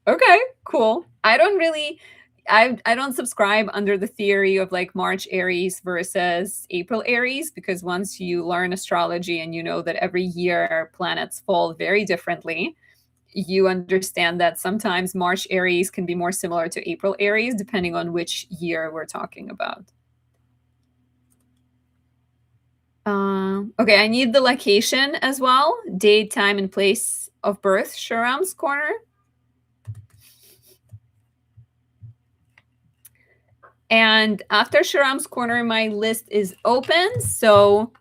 Okay, cool. I don't subscribe under the theory of like March Aries versus April Aries, because once you learn astrology and you know that every year planets fall very differently, you understand that sometimes March Aries can be more similar to April Aries depending on which year we're talking about. Okay, I need the location as well. Date, time, and place of birth, Sharam's Corner. And after Sharam's Corner, my list is open. So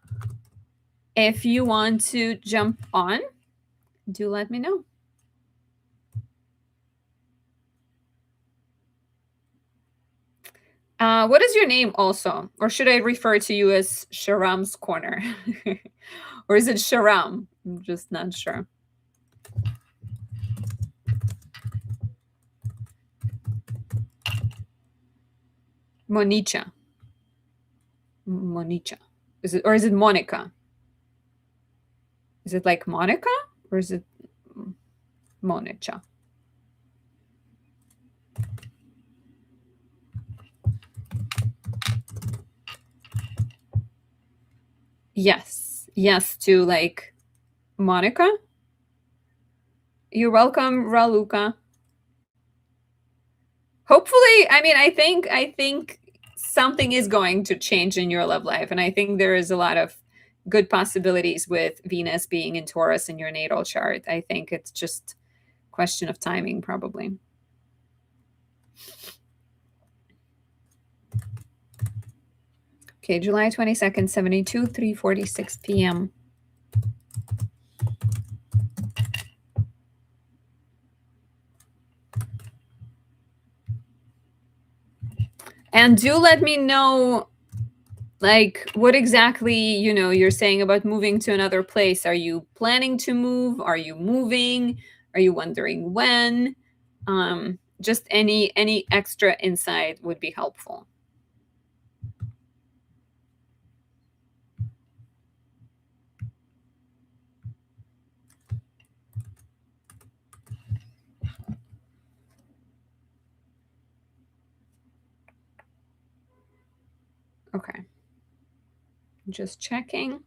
if you want to jump on, do let me know. What is your name also? Or should I refer to you as Sharam's Corner? Or is it Sharam? I'm just not sure. Monicha. Monicha. Is it Monica? Is it like Monica? Or is it Monicha? Yes. Yes to like Monica. You're welcome, Raluca. Hopefully, I mean, I think something is going to change in your love life, and I think there is a lot of good possibilities with Venus being in Taurus in your natal chart. I think it's just a question of timing, probably. Okay, July 22nd, 72, 3:46 p.m. And do let me know, like, what exactly, you're saying about moving to another place. Are you planning to move? Are you moving? Are you wondering when? Just any extra insight would be helpful. Okay. Just checking.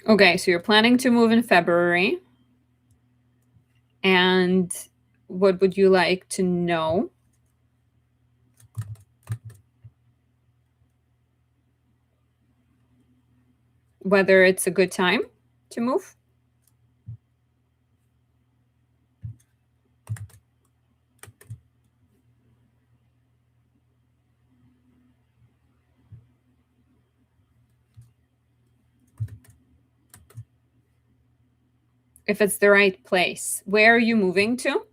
Okay, so you're planning to move in February. And what would you like to know? Whether it's a good time to move? If it's the right place. Where are you moving to?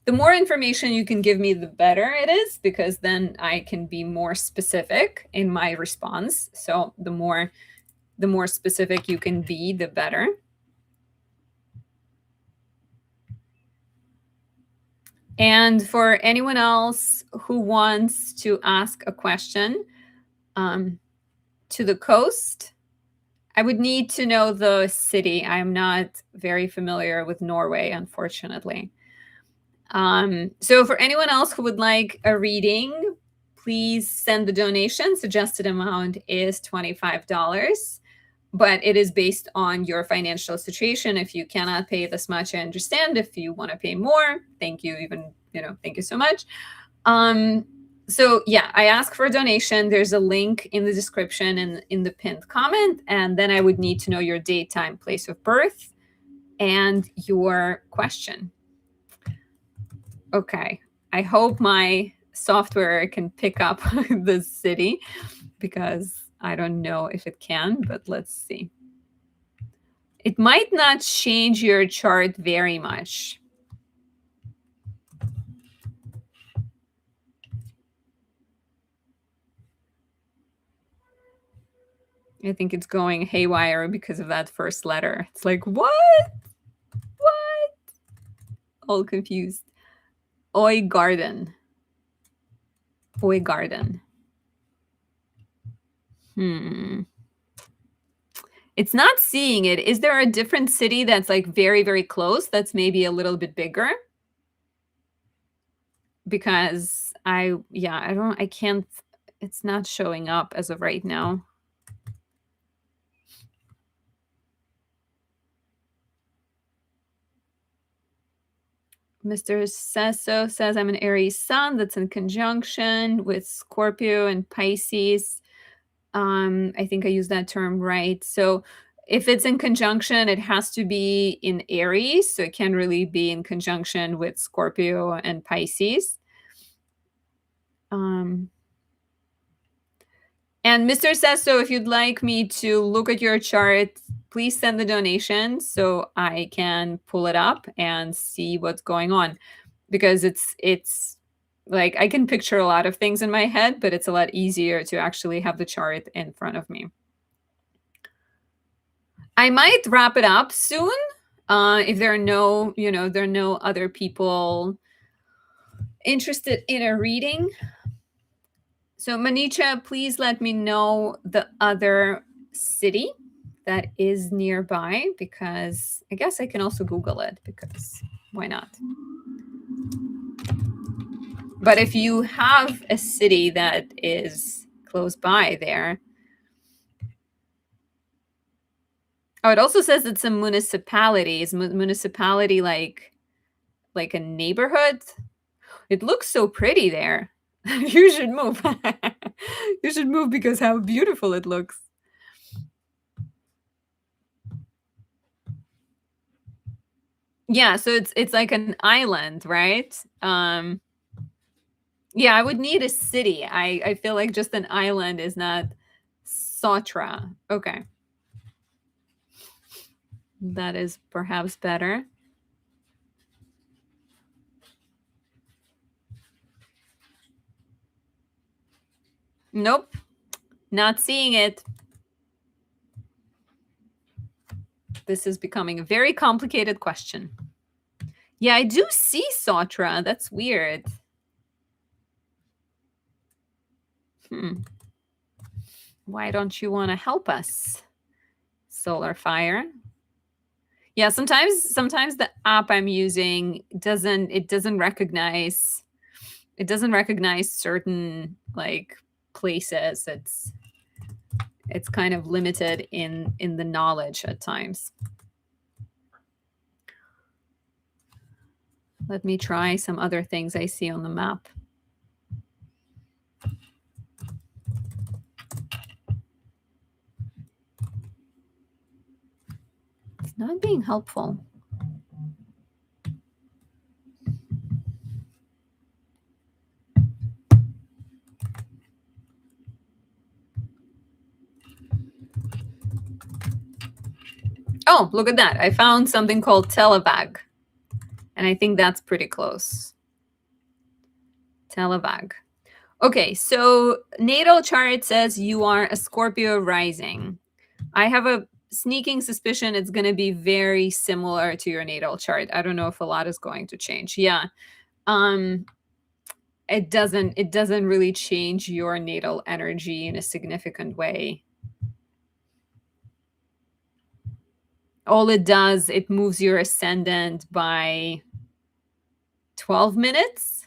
The more information you can give me, the better it is, because then I can be more specific in my response. So the more specific you can be, the better. And for anyone else who wants to ask a question to the coast, I would need to know the city. I'm not very familiar with Norway, unfortunately. So for anyone else who would like a reading, please send the donation. Suggested amount is $25, but it is based on your financial situation. If you cannot pay this much, I understand. If you want to pay more, thank you. Thank you so much. So yeah, I ask for a donation. There's a link in the description and in the pinned comment. And then I would need to know your date, time, place of birth, and your question. Okay. I hope my software can pick up the city because I don't know if it can, but let's see. It might not change your chart very much. I think it's going haywire because of that first letter. It's like, what? What? All confused. Oi garden. Oi garden. It's not seeing it. Is there a different city that's like very, very close that's maybe a little bit bigger? Because I can't, it's not showing up as of right now. Mr. Sesso says I'm an Aries sun that's in conjunction with Scorpio and Pisces. I think I used that term right. So if it's in conjunction, it has to be in Aries. So it can really be in conjunction with Scorpio and Pisces. And Mr. says, so if you'd like me to look at your chart, please send the donation so I can pull it up and see what's going on. Because it's like I can picture a lot of things in my head, but it's a lot easier to actually have the chart in front of me. I might wrap it up soon. If there are no, there are no other people interested in a reading. So Manicha, please let me know the other city that is nearby, because I guess I can also Google it, because why not? But if you have a city that is close by there. Oh, it also says it's a municipality. Is municipality like a neighborhood? It looks so pretty there. You should move. You should move because how beautiful it looks. Yeah, so it's like an island, right? Yeah, I would need a city. I feel like just an island is not Sotra. Okay. That is perhaps better. Nope. Not seeing it. This is becoming a very complicated question. Yeah, I do see Sotra. That's weird. Why don't you want to help us, Solar Fire? Yeah, sometimes the app I'm using doesn't recognize certain like places. It's kind of limited in the knowledge at times. Let me try some other things I see on the map. It's not being helpful. Oh, look at that. I found something called Televag. And I think that's pretty close. Televag. Okay, so natal chart says you are a Scorpio rising. I have a sneaking suspicion it's going to be very similar to your natal chart. I don't know if a lot is going to change. Yeah. It doesn't really change your natal energy in a significant way. All it does, it moves your ascendant by 12 minutes.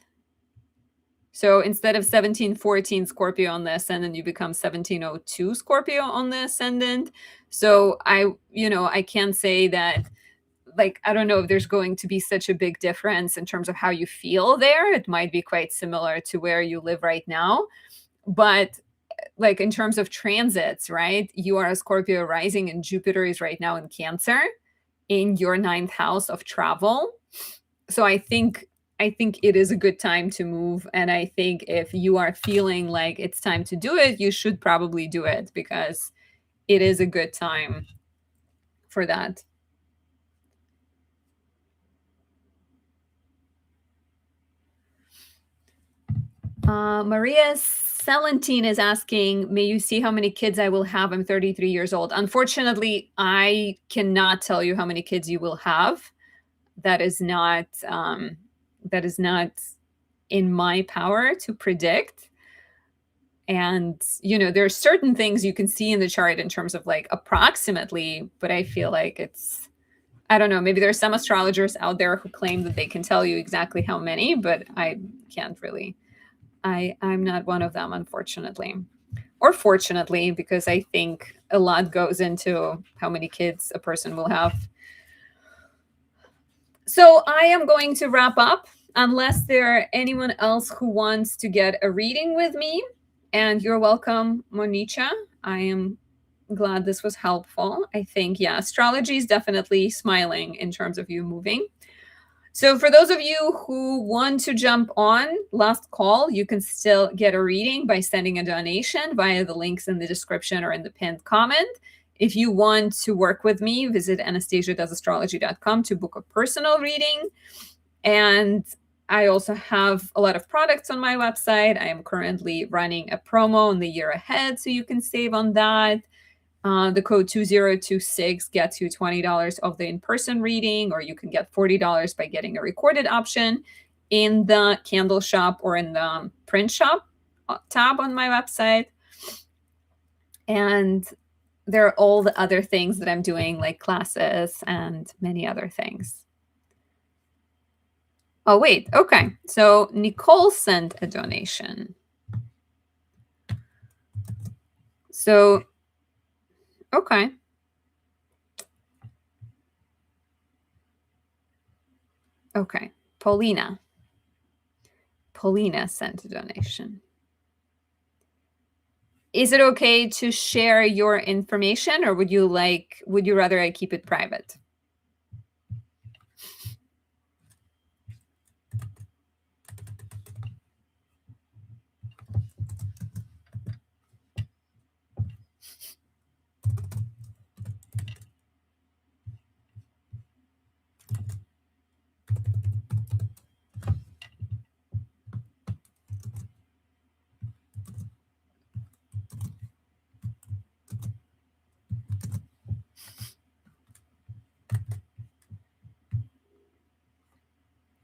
So instead of 1714 Scorpio on the ascendant, you become 1702 Scorpio on the ascendant. So I can't say that like, I don't know if there's going to be such a big difference in terms of how you feel there. It might be quite similar to where you live right now. But like in terms of transits, right? You are a Scorpio rising and Jupiter is right now in Cancer in your ninth house of travel. So I think it is a good time to move. And I think if you are feeling like it's time to do it, you should probably do it because it is a good time for that. Maria Celentine is asking, may you see how many kids I will have? I'm 33 years old. Unfortunately, I cannot tell you how many kids you will have. That is not in my power to predict. And there are certain things you can see in the chart in terms of like approximately, but I feel like I don't know, maybe there are some astrologers out there who claim that they can tell you exactly how many, but I can't really. I'm not one of them, unfortunately. Or fortunately, because I think a lot goes into how many kids a person will have. So I am going to wrap up unless there are anyone else who wants to get a reading with me. And you're welcome, Monica. I am glad this was helpful. I think, yeah, astrology is definitely smiling in terms of you moving. So for those of you who want to jump on last call, you can still get a reading by sending a donation via the links in the description or in the pinned comment. If you want to work with me, visit anastasiadoesastrology.com to book a personal reading. And I also have a lot of products on my website. I am currently running a promo in the year ahead, so you can save on that. The code 2026 gets you $20 off the in-person reading, or you can get $40 by getting a recorded option in the candle shop or in the print shop tab on my website. And there are all the other things that I'm doing, like classes and many other things. Oh, wait. Okay. So Nicole sent a donation. So, okay. Okay. Paulina sent a donation. Is it okay to share your information, or would you rather I keep it private?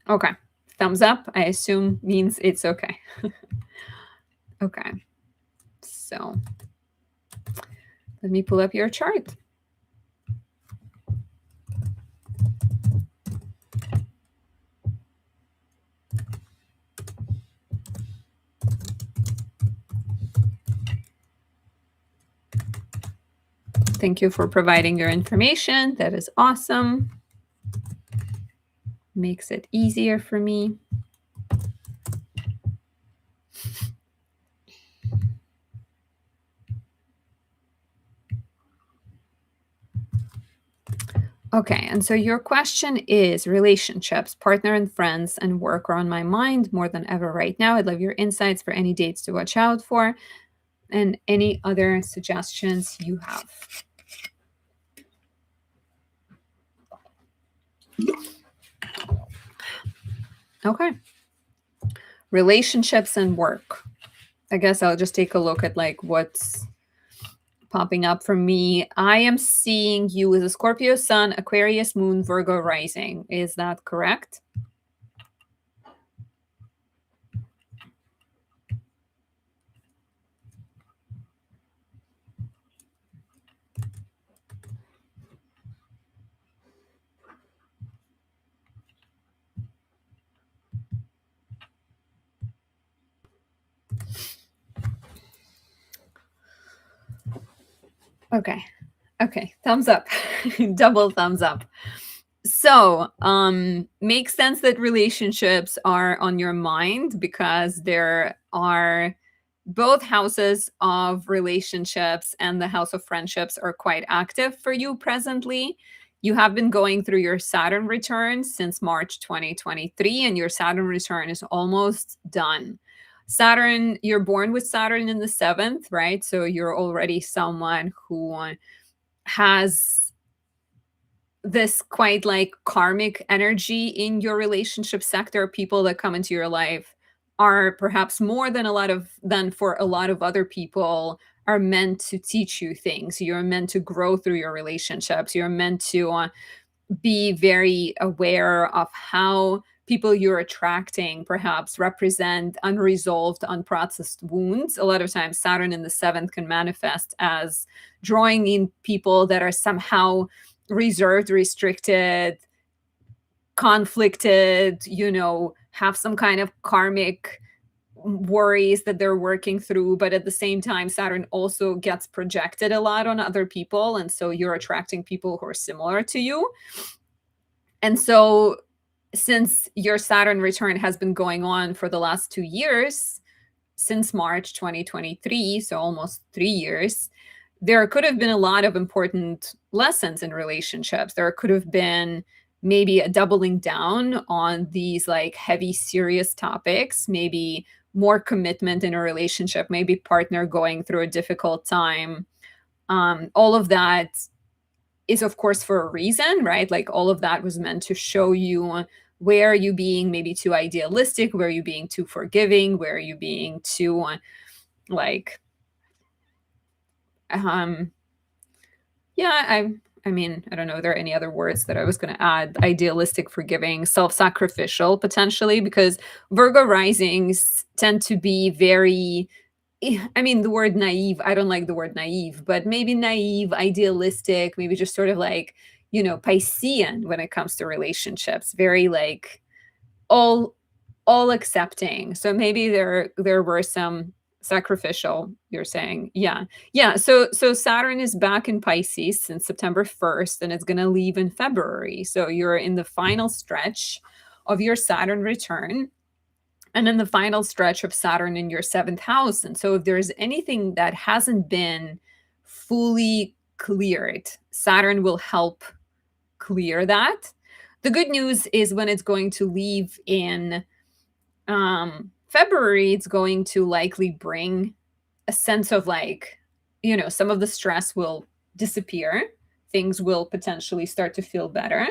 Okay. Thumbs up, I assume, means it's okay. Okay. So let me pull up your chart. Thank you for providing your information. That is awesome. Makes it easier for me. Okay, and so your question is relationships, partner and friends, and work are on my mind more than ever right now. I'd love your insights for any dates to watch out for and any other suggestions you have. Okay. Relationships and work. I guess I'll just take a look at like what's popping up for me. I am seeing you as a Scorpio sun, Aquarius moon, Virgo rising. Is that correct? Okay. Okay. Thumbs up. Double thumbs up. So, makes sense that relationships are on your mind because there are both houses of relationships and the house of friendships are quite active for you presently. You have been going through your Saturn return since March 2023, and your Saturn return is almost done. Saturn, you're born with Saturn in the seventh, right? So you're already someone who has this quite like karmic energy in your relationship sector. People that come into your life are perhaps more than for a lot of other people are meant to teach you things. You're meant to grow through your relationships. You're meant to be very aware of how people you're attracting perhaps represent unresolved, unprocessed wounds. A lot of times, Saturn in the seventh can manifest as drawing in people that are somehow reserved, restricted, conflicted, have some kind of karmic worries that they're working through. But at the same time, Saturn also gets projected a lot on other people. And so you're attracting people who are similar to you. And so, since your Saturn return has been going on for the last 2 years, since March 2023, so almost 3 years, there could have been a lot of important lessons in relationships. There could have been maybe a doubling down on these like heavy, serious topics, maybe more commitment in a relationship, maybe partner going through a difficult time. All of that is of course for a reason, right? Like all of that was meant to show you where are you being maybe too idealistic, where are you being too forgiving, where are you being too like um yeah, I mean, I don't know, are there any other words that I was going to add? Idealistic, forgiving, self-sacrificial potentially, because Virgo risings tend to be very, I mean, the word naive, I don't like the word naive, but maybe naive, idealistic, maybe just sort of like, Piscean when it comes to relationships, very like all all accepting. So maybe there were some sacrificial, you're saying. Yeah. Yeah, so Saturn is back in Pisces since September 1st and it's going to leave in February. So you're in the final stretch of your Saturn return and in the final stretch of Saturn in your seventh house. And so, if there's anything that hasn't been fully cleared, Saturn will help clear that. The good news is when it's going to leave in February, it's going to likely bring a sense of like, some of the stress will disappear. Things will potentially start to feel better.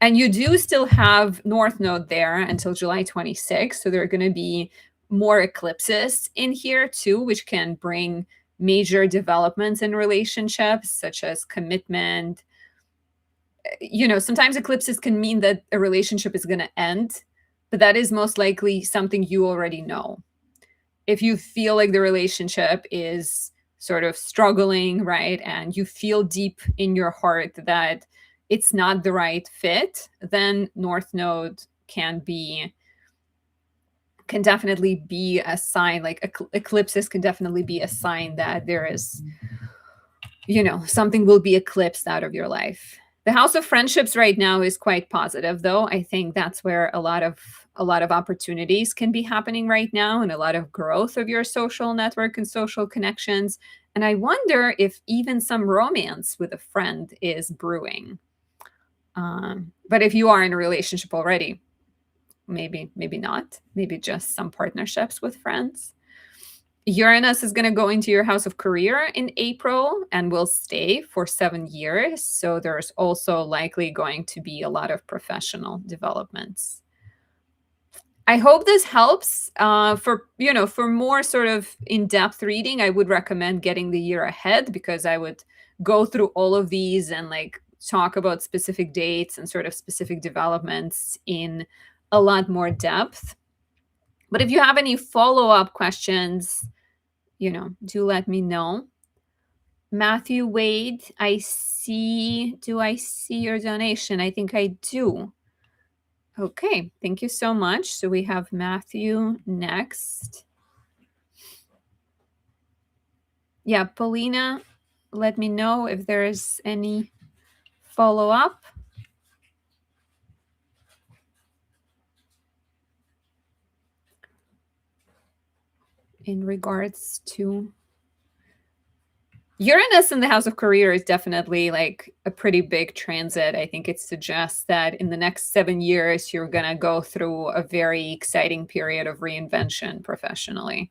And you do still have North Node there until July 26th. So there are going to be more eclipses in here too, which can bring major developments in relationships, such as commitment. Sometimes eclipses can mean that a relationship is going to end, but that is most likely something you already know. If you feel like the relationship is sort of struggling, right, and you feel deep in your heart that it's not the right fit, then North Node can definitely be a sign, like eclipses can definitely be a sign that there is, something will be eclipsed out of your life. The house of friendships right now is quite positive, though. I think that's where a lot of opportunities can be happening right now, and a lot of growth of your social network and social connections. And I wonder if even some romance with a friend is brewing. But if you are in a relationship already, maybe not. Maybe just some partnerships with friends. Uranus is going to go into your house of career in April and will stay for 7 years. So there's also likely going to be a lot of professional developments. I hope this helps. For more sort of in-depth reading, I would recommend getting the year ahead because I would go through all of these and like talk about specific dates and sort of specific developments in a lot more depth. But if you have any follow-up questions, do let me know. Matthew Wade, do I see your donation? I think I do. Okay, thank you so much. So we have Matthew next. Yeah, Paulina, let me know if there is any follow-up. in regards to Uranus in the house of career is definitely like a pretty big transit. I think it suggests that in the next 7 years, you're going to go through a very exciting period of reinvention professionally.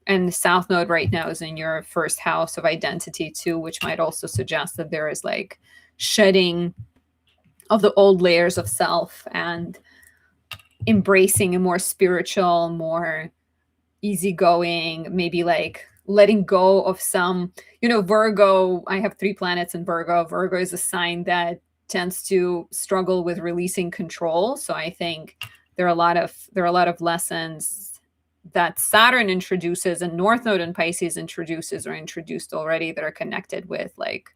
And the South Node right now is in your first house of identity too, which might also suggest that there is like shedding of the old layers of self and embracing a more spiritual, more easygoing, maybe like letting go of some, Virgo. I have 3 planets in Virgo. Virgo is a sign that tends to struggle with releasing control. So I think there are a lot of lessons that Saturn introduces and North Node in Pisces introduces or introduced already that are connected with like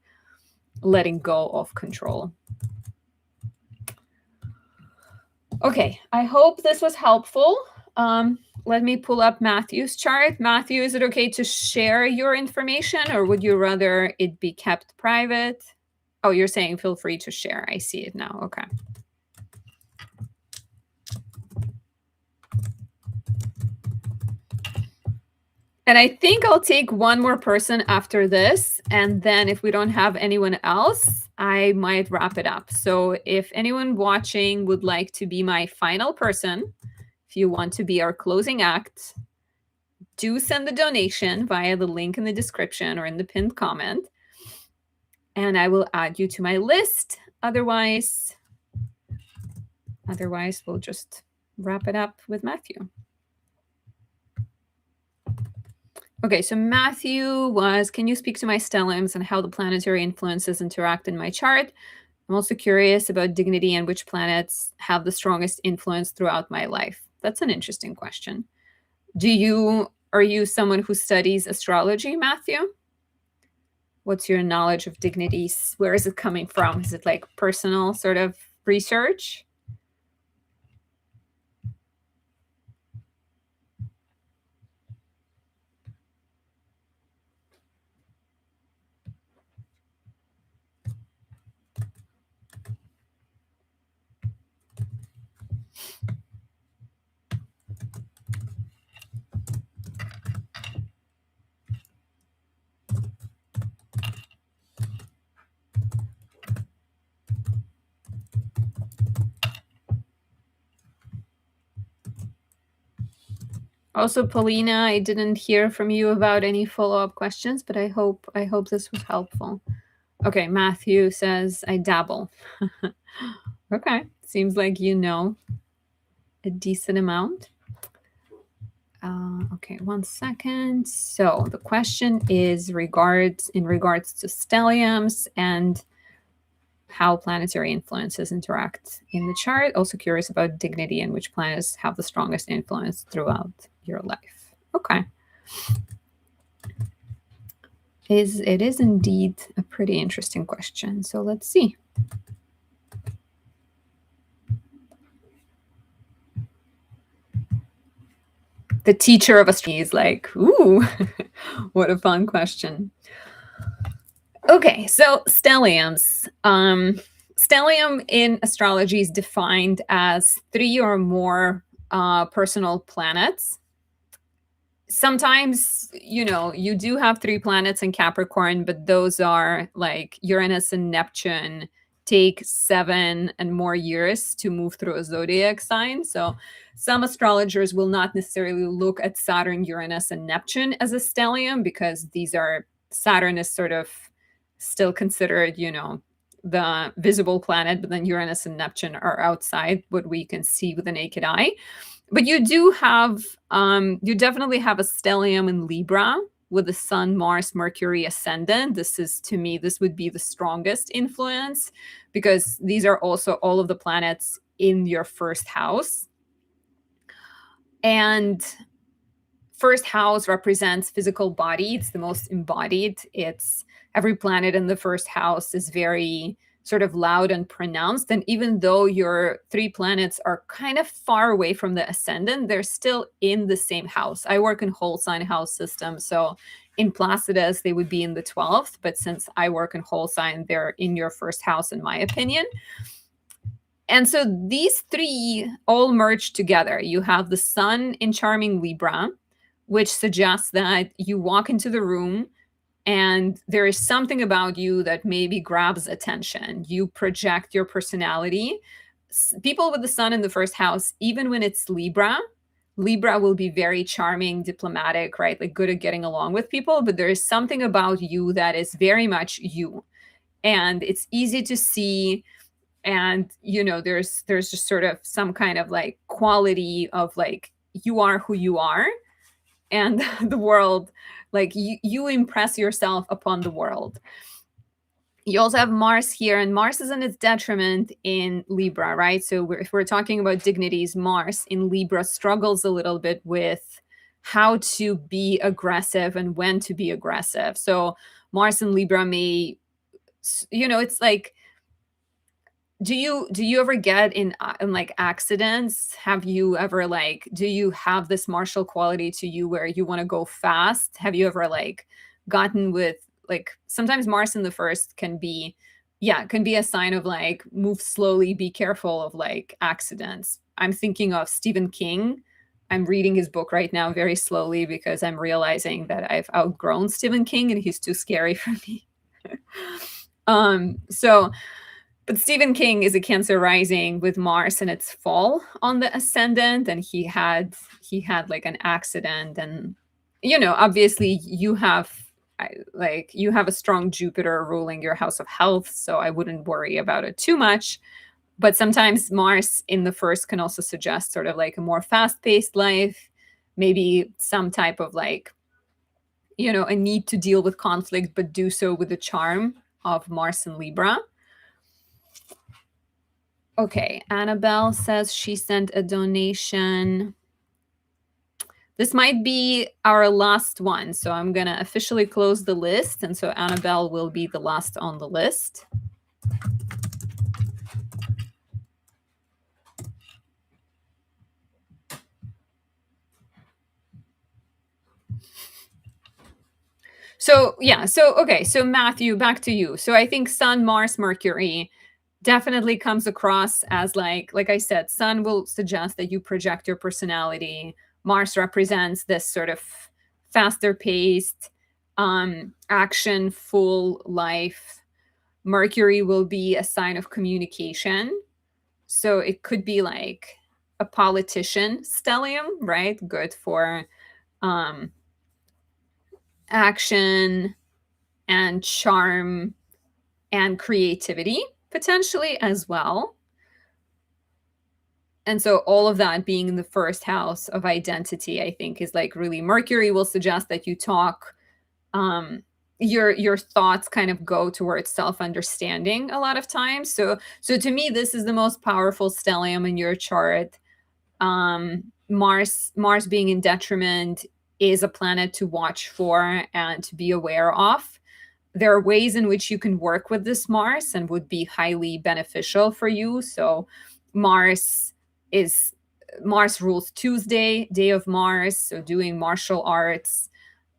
letting go of control. Okay, I hope this was helpful. Let me pull up Matthew's chart. Matthew, is it okay to share your information or would you rather it be kept private? Oh, you're saying feel free to share. I see it now. Okay. And I think I'll take one more person after this. And then if we don't have anyone else, I might wrap it up. So if anyone watching would like to be my final person, if you want to be our closing act, do send the donation via the link in the description or in the pinned comment. And I will add you to my list. Otherwise, we'll just wrap it up with Matthew. Okay, so Matthew was, can you speak to my stelliums and how the planetary influences interact in my chart? I'm also curious about dignity and which planets have the strongest influence throughout my life. That's an interesting question. Are you someone who studies astrology, Matthew? What's your knowledge of dignities? Where is it coming from? Is it like personal sort of research? Also, Paulina, I didn't hear from you about any follow-up questions, but I hope this was helpful. Okay, Matthew says, I dabble. Okay, seems like you know a decent amount. Okay, 1 second. So the question is in regards to stelliums and how planetary influences interact in the chart. Also curious about dignity and which planets have the strongest influence throughout your life. Okay. It is indeed a pretty interesting question. So let's see. The teacher of astrology is like, ooh, what a fun question. Okay, so stelliums. Stellium in astrology is defined as 3 or more personal planets. Sometimes, you do have 3 planets in Capricorn, but those are like Uranus and Neptune take 7 and more years to move through a zodiac sign. So some astrologers will not necessarily look at Saturn, Uranus, and Neptune as a stellium because Saturn is sort of still considered, the visible planet, but then Uranus and Neptune are outside what we can see with the naked eye. But you definitely have a stellium in Libra with the Sun, Mars, Mercury ascendant. This would be the strongest influence because these are also all of the planets in your first house. And first house represents physical body. It's the most embodied. Every planet in the first house is very sort of loud and pronounced. And even though your 3 planets are kind of far away from the ascendant, they're still in the same house. I work in whole sign house system. So in Placidus, they would be in the 12th. But since I work in whole sign, they're in your first house, in my opinion. And so these 3 all merge together. You have the Sun in charming Libra, which suggests that you walk into the room and there is something about you that maybe grabs attention. You project your personality. People with the sun in the first house, even when it's Libra will be very charming, diplomatic, right? Like good at getting along with people, but there is something about you that is very much you. And it's easy to see, and there's just sort of some kind of like quality of like you are who you are, and the world, like you impress yourself upon the world. You also have Mars here, and Mars is in its detriment in Libra, right? So if we're talking about dignities, Mars in Libra struggles a little bit with how to be aggressive and when to be aggressive. So Mars in Libra may, it's like, do you ever get in like accidents? Have you ever like, do you have this martial quality to you where you want to go fast? Have you ever like gotten with, like, sometimes Mars in the first can be, yeah, can be a sign of like move slowly, be careful of like accidents. I'm thinking of Stephen King. I'm reading his book right now very slowly because I'm realizing that I've outgrown Stephen King and he's too scary for me. So but Stephen King is a Cancer rising with Mars and its fall on the ascendant, and he had like an accident, and obviously you have a strong Jupiter ruling your house of health, so I wouldn't worry about it too much. But sometimes Mars in the first can also suggest sort of like a more fast-paced life, maybe some type of like a need to deal with conflict, but do so with the charm of Mars and Libra. Okay, Annabelle says she sent a donation. This might be our last one, so I'm going to officially close the list, and so Annabelle will be the last on the list. So, yeah, so Matthew, back to you. So I think Sun, Mars, Mercury definitely comes across as like I said, Sun will suggest that you project your personality. Mars represents this sort of faster paced, action full life. Mercury will be a sign of communication. So it could be like a politician stellium, right? Good for um, action and charm and creativity potentially as well. And so all of that being in the first house of identity, I think is like really Mercury will suggest that you talk, your thoughts kind of go towards self-understanding a lot of times. So to me, this is the most powerful stellium in your chart. Mars being in detriment is a planet to watch for and to be aware of. There are ways in which you can work with this Mars and would be highly beneficial for you. So Mars rules Tuesday, day of Mars. So doing martial arts,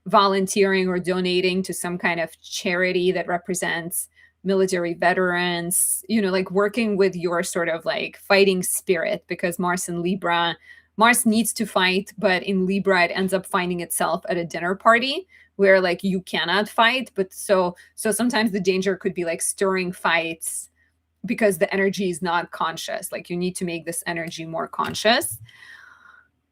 volunteering or donating to some kind of charity that represents military veterans, like working with your sort of like fighting spirit, because Mars in Libra, Mars needs to fight, but in Libra, it ends up finding itself at a dinner party where like you cannot fight. But so sometimes the danger could be like stirring fights because the energy is not conscious. Like you need to make this energy more conscious.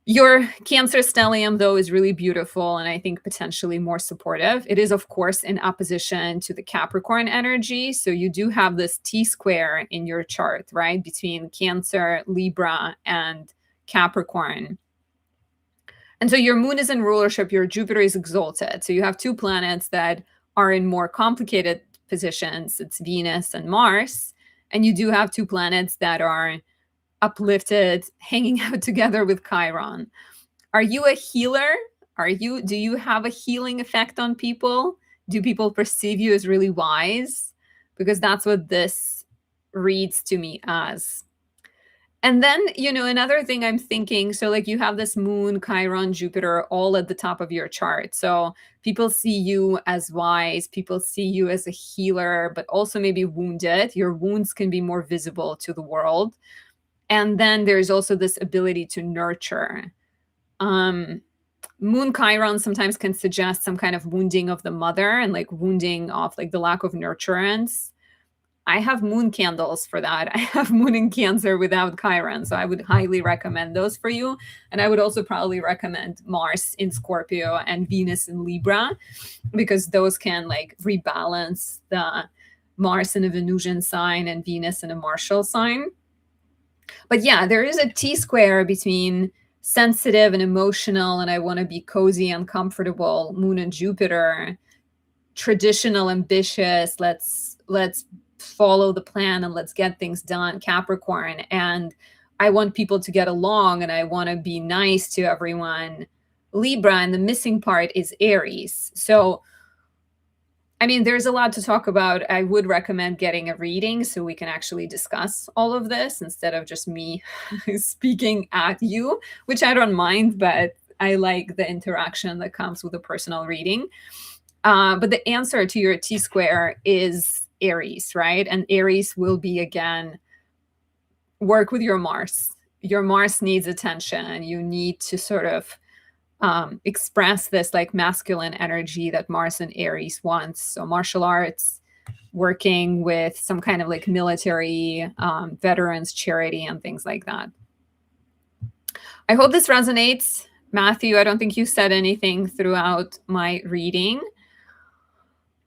Your Cancer stellium, though, is really beautiful and I think potentially more supportive. It is, of course, in opposition to the Capricorn energy. So you do have this T-square in your chart, right? Between Cancer, Libra, and Capricorn. And so your moon is in rulership, your Jupiter is exalted. So you have two planets that are in more complicated positions. It's Venus and Mars. And you do have two planets that are uplifted, hanging out together with Chiron. Are you a healer? Do you have a healing effect on people? Do people perceive you as really wise? Because that's what this reads to me as. And then, another thing I'm thinking, so like you have this moon, Chiron, Jupiter, all at the top of your chart. So people see you as wise, people see you as a healer, but also maybe wounded. Your wounds can be more visible to the world. And then there's also this ability to nurture. Moon Chiron sometimes can suggest some kind of wounding of the mother and like wounding of like the lack of nurturance. I have moon candles for that. I have moon in Cancer without Chiron. So I would highly recommend those for you. And I would also probably recommend Mars in Scorpio and Venus in Libra, because those can like rebalance the Mars in a Venusian sign and Venus in a Martial sign. But yeah, there is a T-square between sensitive and emotional, and I want to be cozy and comfortable, Moon and Jupiter, traditional, ambitious, let's follow the plan and let's get things done, Capricorn. And I want people to get along and I want to be nice to everyone, Libra. And the missing part is Aries. So I mean, there's a lot to talk about. I would recommend getting a reading so we can actually discuss all of this instead of just me speaking at you, which I don't mind, but I like the interaction that comes with a personal reading. But the answer to your T-square is Aries, right? And Aries will be, again, work with your Mars. Your Mars needs attention. You need to sort of express this like masculine energy that Mars and Aries wants. So martial arts, working with some kind of like military, veterans charity and things like that. I hope this resonates. Matthew, I don't think you said anything throughout my reading.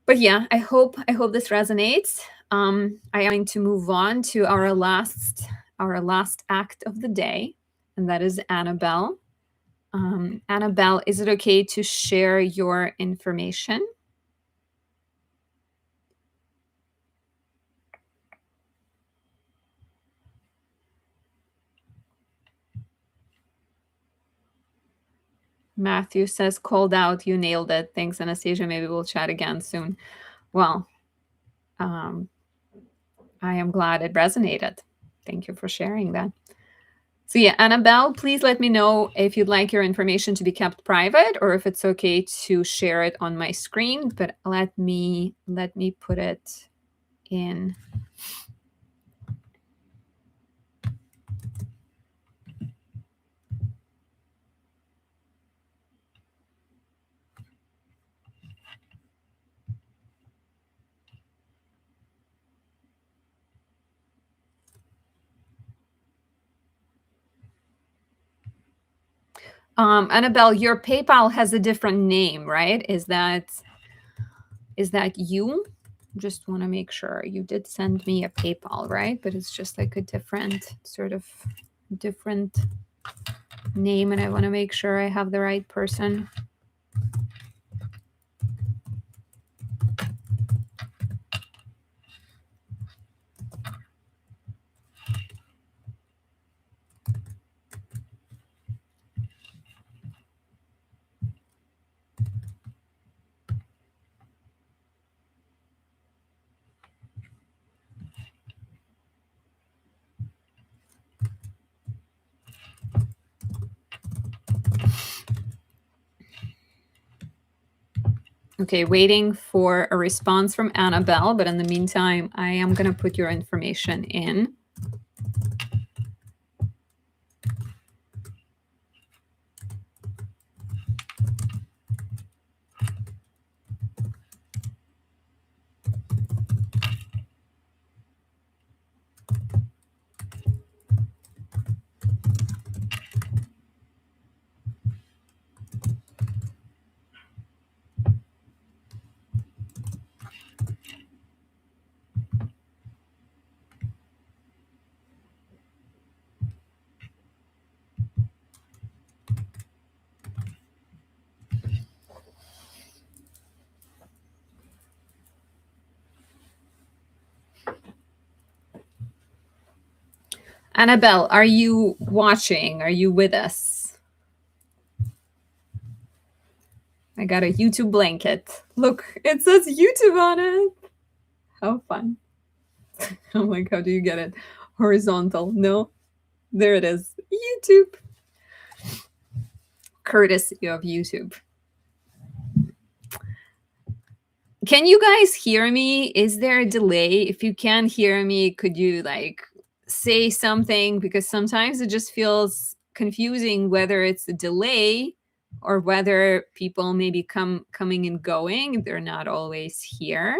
But yeah, I hope this resonates. I am going to move on to our last act of the day, and that is Annabelle. Annabelle, is it okay to share your information? Matthew says, called out, you nailed it. Thanks, Anastasia. Maybe we'll chat again soon. Well, I am glad it resonated. Thank you for sharing that. So yeah, Annabelle, please let me know if you'd like your information to be kept private or if it's okay to share it on my screen, but let me put it in. Annabelle, your PayPal has a different name, right? Is that you? Just want to make sure. You did send me a PayPal, right? But it's just like a different name, and I want to make sure I have the right person. Okay, waiting for a response from Annabelle, but in the meantime, I am going to put your information in. Annabelle, are you watching? Are you with us? I got a YouTube blanket. Look, it says YouTube on it. How fun. I'm like, how do you get it horizontal? No, there it is. YouTube. Courtesy of YouTube. Can you guys hear me? Is there a delay? If you can hear me, could you like say something? Because sometimes it just feels confusing whether it's a delay or whether people maybe coming and going. They're not always here.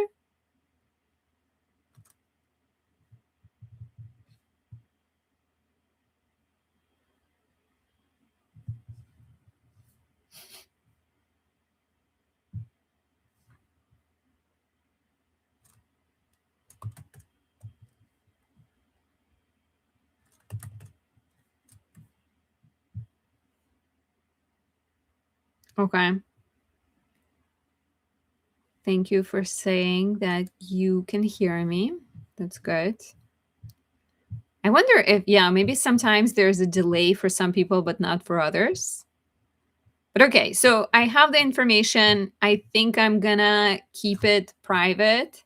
Okay. Thank you for saying that you can hear me. That's good. I wonder if, yeah, maybe sometimes there's a delay for some people, but not for others. But okay, so I have the information. I think I'm gonna keep it private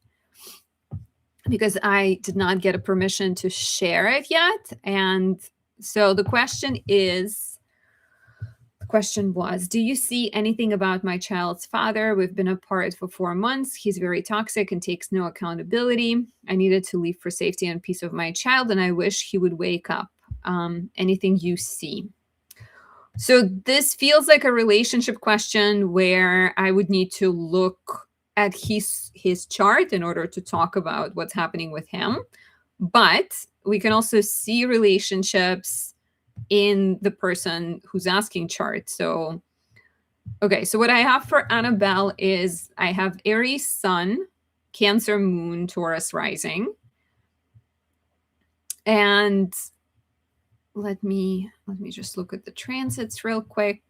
because I did not get a permission to share it yet. And so the question was, do you see anything about my child's father? We've been apart for 4 months. He's very toxic and takes no accountability. I needed to leave for safety and peace of my child, and I wish he would wake up. Anything you see? So this feels like a relationship question where I would need to look at his chart in order to talk about what's happening with him. But we can also see relationships in the person who's asking chart. So okay, so what I have for Annabelle is I have Aries sun, Cancer moon, Taurus rising. And let me just look at the transits real quick.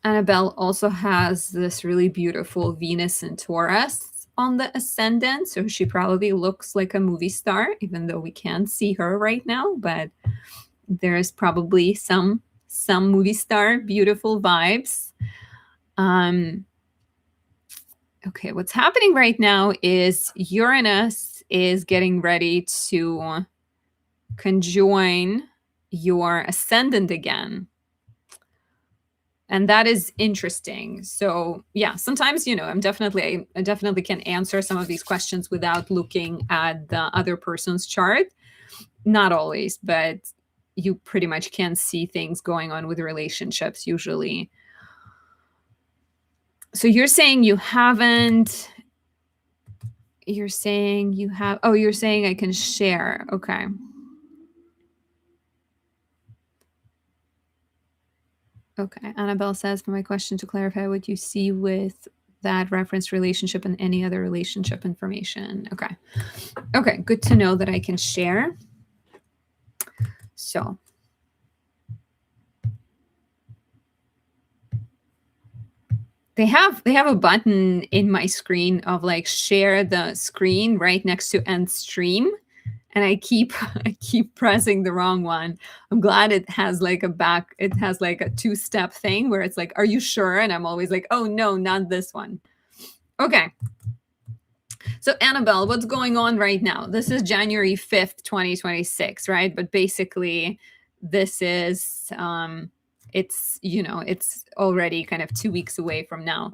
Annabelle also has this really beautiful Venus and Taurus on the ascendant, so she probably looks like a movie star, even though we can't see her right now, but there's probably some movie star beautiful vibes. Okay, what's happening right now is Uranus is getting ready to conjoin your ascendant again. And that is interesting. So yeah, sometimes, I definitely can answer some of these questions without looking at the other person's chart. Not always, but you pretty much can see things going on with relationships usually. So you're saying you haven't, you're saying you have, oh, you're saying I can share. Okay. Okay. Annabelle says, for my question to clarify what you see with that reference relationship and any other relationship information. Okay. Okay. Good to know that I can share. So they have a button in my screen of like share the screen right next to end stream. And I keep pressing the wrong one. I'm glad it has like a 2-step thing where it's like, are you sure? And I'm always like, oh no, not this one. Okay. So Annabelle, what's going on right now? This is January 5th, 2026, right? But basically this is it's already kind of 2 weeks away from now.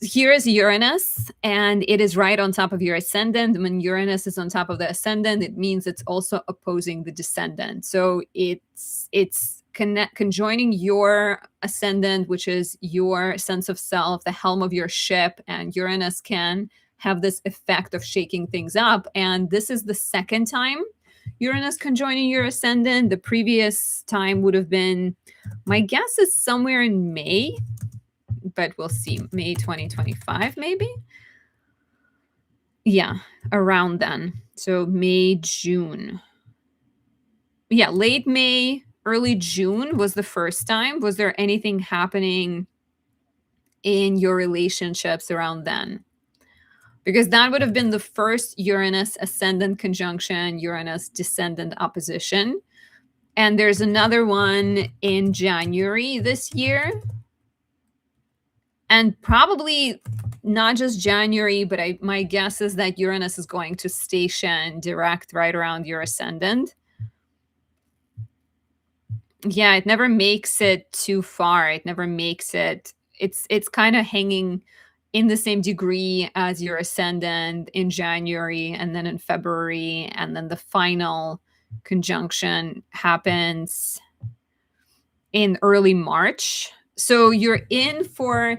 Here is Uranus, and it is right on top of your ascendant. When Uranus is on top of the ascendant, it means it's also opposing the descendant. So it's conjoining your ascendant, which is your sense of self, the helm of your ship, and Uranus can have this effect of shaking things up. And this is the second time Uranus conjoining your ascendant. The previous time would have been, my guess is somewhere in May, but we'll see. May 2025, maybe? Yeah, around then. So May, June. Yeah, late May, early June was the first time. Was there anything happening in your relationships around then? Because that would have been the first Uranus ascendant conjunction, Uranus descendant opposition. And there's another one in January this year. And probably not just January, but my guess is that Uranus is going to station direct right around your ascendant. Yeah, it never makes it too far. It never makes it. It's kind of hanging in the same degree as your ascendant in January and then in February, and then the final conjunction happens in early March. So you're in for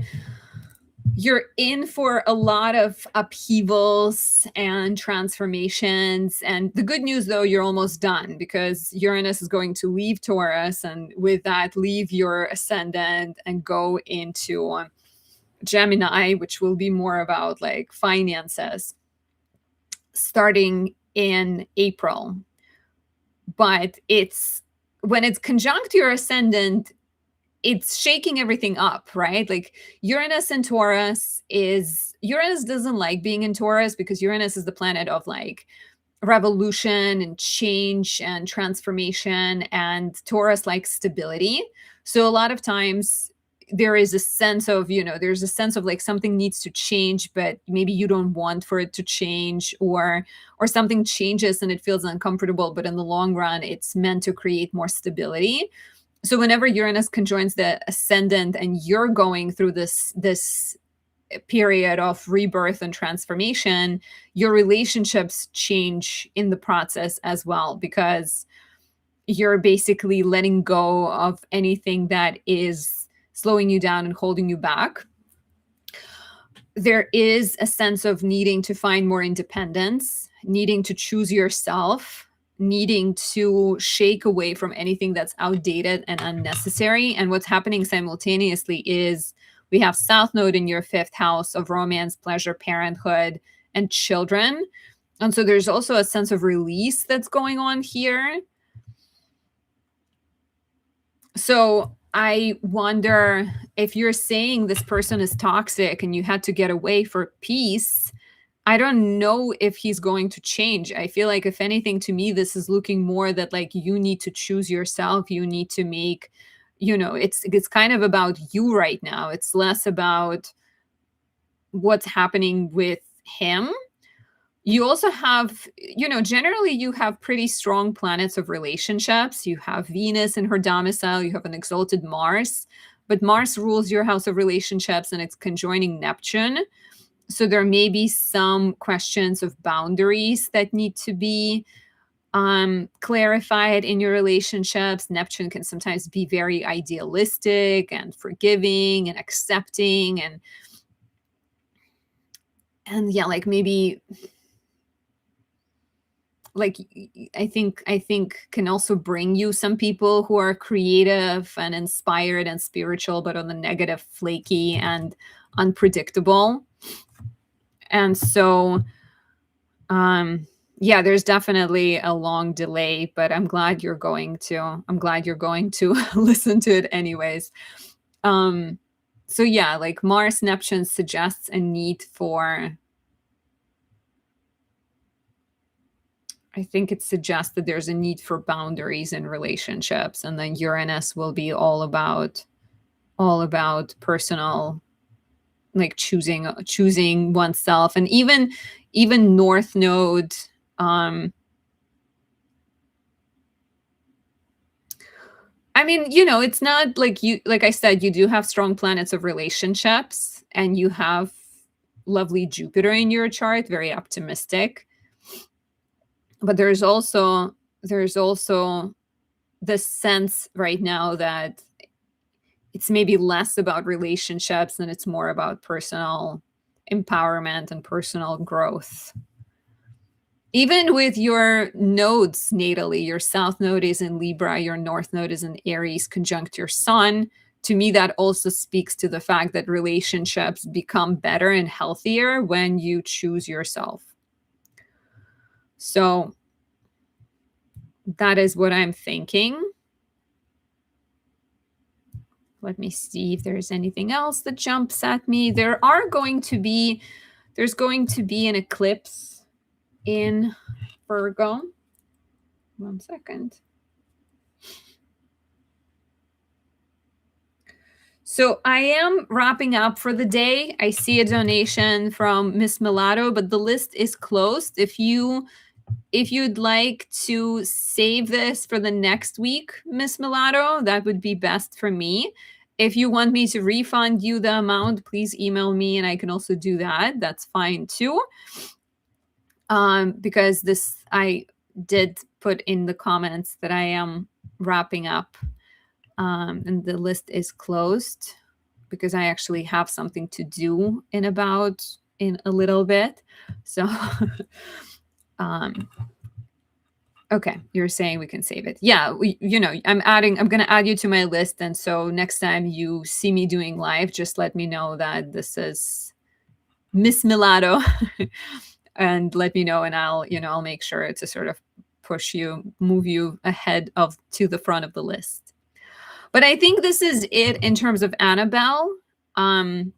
a lot of upheavals and transformations. And the good news, though, you're almost done, because Uranus is going to leave Taurus, and with that, leave your ascendant and go into Gemini, which will be more about like finances, starting in April. But when it's conjunct your ascendant, it's shaking everything up, right? Like Uranus doesn't like being in Taurus, because Uranus is the planet of like revolution and change and transformation, and Taurus likes stability. So a lot of times there is a sense of, there's a sense of like something needs to change, but maybe you don't want for it to change, or something changes and it feels uncomfortable, but in the long run it's meant to create more stability. So whenever Uranus conjoins the ascendant and you're going through this period of rebirth and transformation, your relationships change in the process as well, because you're basically letting go of anything that is slowing you down and holding you back. There is a sense of needing to find more independence, needing to choose yourself, needing to shake away from anything that's outdated and unnecessary. And what's happening simultaneously is we have South Node in your 5th house of romance, pleasure, parenthood, and children. And so there's also a sense of release that's going on here. So I wonder, if you're saying this person is toxic and you had to get away for peace, I don't know if he's going to change. I feel like, if anything, to me, this is looking more that like you need to choose yourself. You need to make, it's kind of about you right now. It's less about what's happening with him. You also have, generally you have pretty strong planets of relationships. You have Venus in her domicile, you have an exalted Mars, but Mars rules your house of relationships and it's conjoining Neptune. So there may be some questions of boundaries that need to be clarified in your relationships. Neptune can sometimes be very idealistic and forgiving and accepting, and yeah, like maybe like I think can also bring you some people who are creative and inspired and spiritual, but on the negative, flaky and unpredictable. And so yeah, there's definitely a long delay, but I'm glad you're going to listen to it anyways. So yeah, like Mars Neptune suggests a need for, I think it suggests that there's a need for boundaries in relationships, and then Uranus will be all about personal, like choosing oneself. And even North Node, I mean, it's not like like I said, you do have strong planets of relationships, and you have lovely Jupiter in your chart, very optimistic. But there's also this sense right now that it's maybe less about relationships and it's more about personal empowerment and personal growth. Even with your nodes natally, your South Node is in Libra, your North Node is in Aries conjunct your Sun. To me, that also speaks to the fact that relationships become better and healthier when you choose yourself. So that is what I'm thinking. Let me see if there's anything else that jumps at me. There's going to be an eclipse in Virgo. 1 second. So I am wrapping up for the day. I see a donation from Miss Milado, but the list is closed. If you'd like to save this for the next week, Miss Milado, that would be best for me. If you want me to refund you the amount, please email me and I can also do that. That's fine too. Because I did put in the comments that I am wrapping up And the list is closed because I actually have something to do in a little bit. So, um, okay, you're saying we can save it. Yeah, I'm going to add you to my list. And so next time you see me doing live, just let me know that this is Miss Milado and let me know. And I'll make sure to sort of move you ahead to the front of the list. But I think this is it in terms of Annabelle. When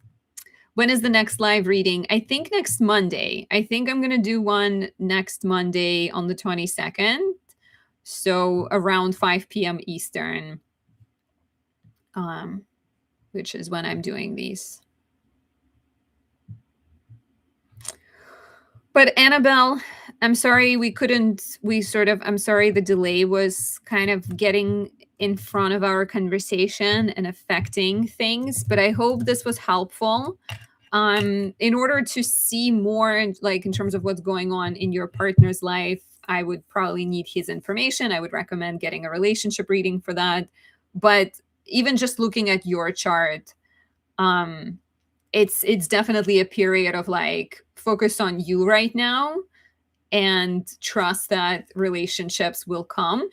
is the next live reading? I think next Monday. I think I'm going to do one next Monday on the 22nd. So around 5 p.m. Eastern, which is when I'm doing these. But Annabelle, I'm sorry I'm sorry the delay was kind of getting in front of our conversation and affecting things, but I hope this was helpful. In order to see more, like in terms of what's going on in your partner's life, I would probably need his information. I would recommend getting a relationship reading for that. But even just looking at your chart, it's definitely a period of like focus on you right now and trust that relationships will come.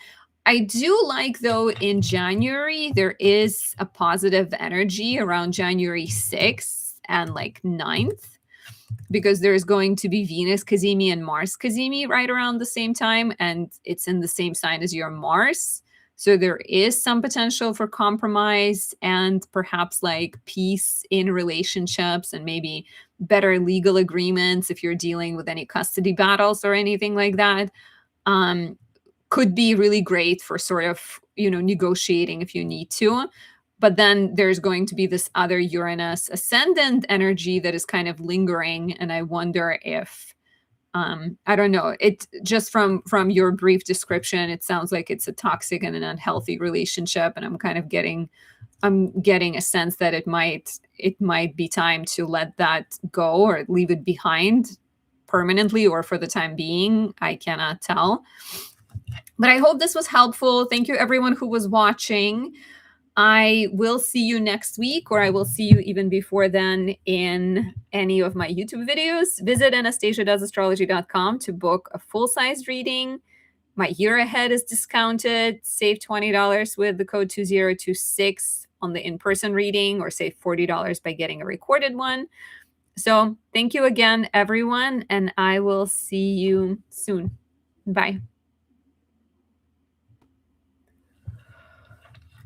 I do like, though, in January, there is a positive energy around January 6th and like 9th, because there's going to be Venus Cazimi and Mars Cazimi right around the same time, and it's in the same sign as your Mars. So there is some potential for compromise and perhaps like peace in relationships and maybe better legal agreements if you're dealing with any custody battles or anything like that. Could be really great for sort of, negotiating if you need to. But then there's going to be this other Uranus ascendant energy that is kind of lingering. And I wonder if, I don't know, it just from your brief description, it sounds like it's a toxic and an unhealthy relationship. And I'm getting a sense that it might be time to let that go or leave it behind permanently or for the time being. I cannot tell. But I hope this was helpful. Thank you, everyone who was watching. I will see you next week, or I will see you even before then in any of my YouTube videos. Visit anastasiadoesastrology.com to book a full-size reading. My year ahead is discounted. Save $20 with the code 2026 on the in-person reading, or save $40 by getting a recorded one. So thank you again, everyone, and I will see you soon. Bye.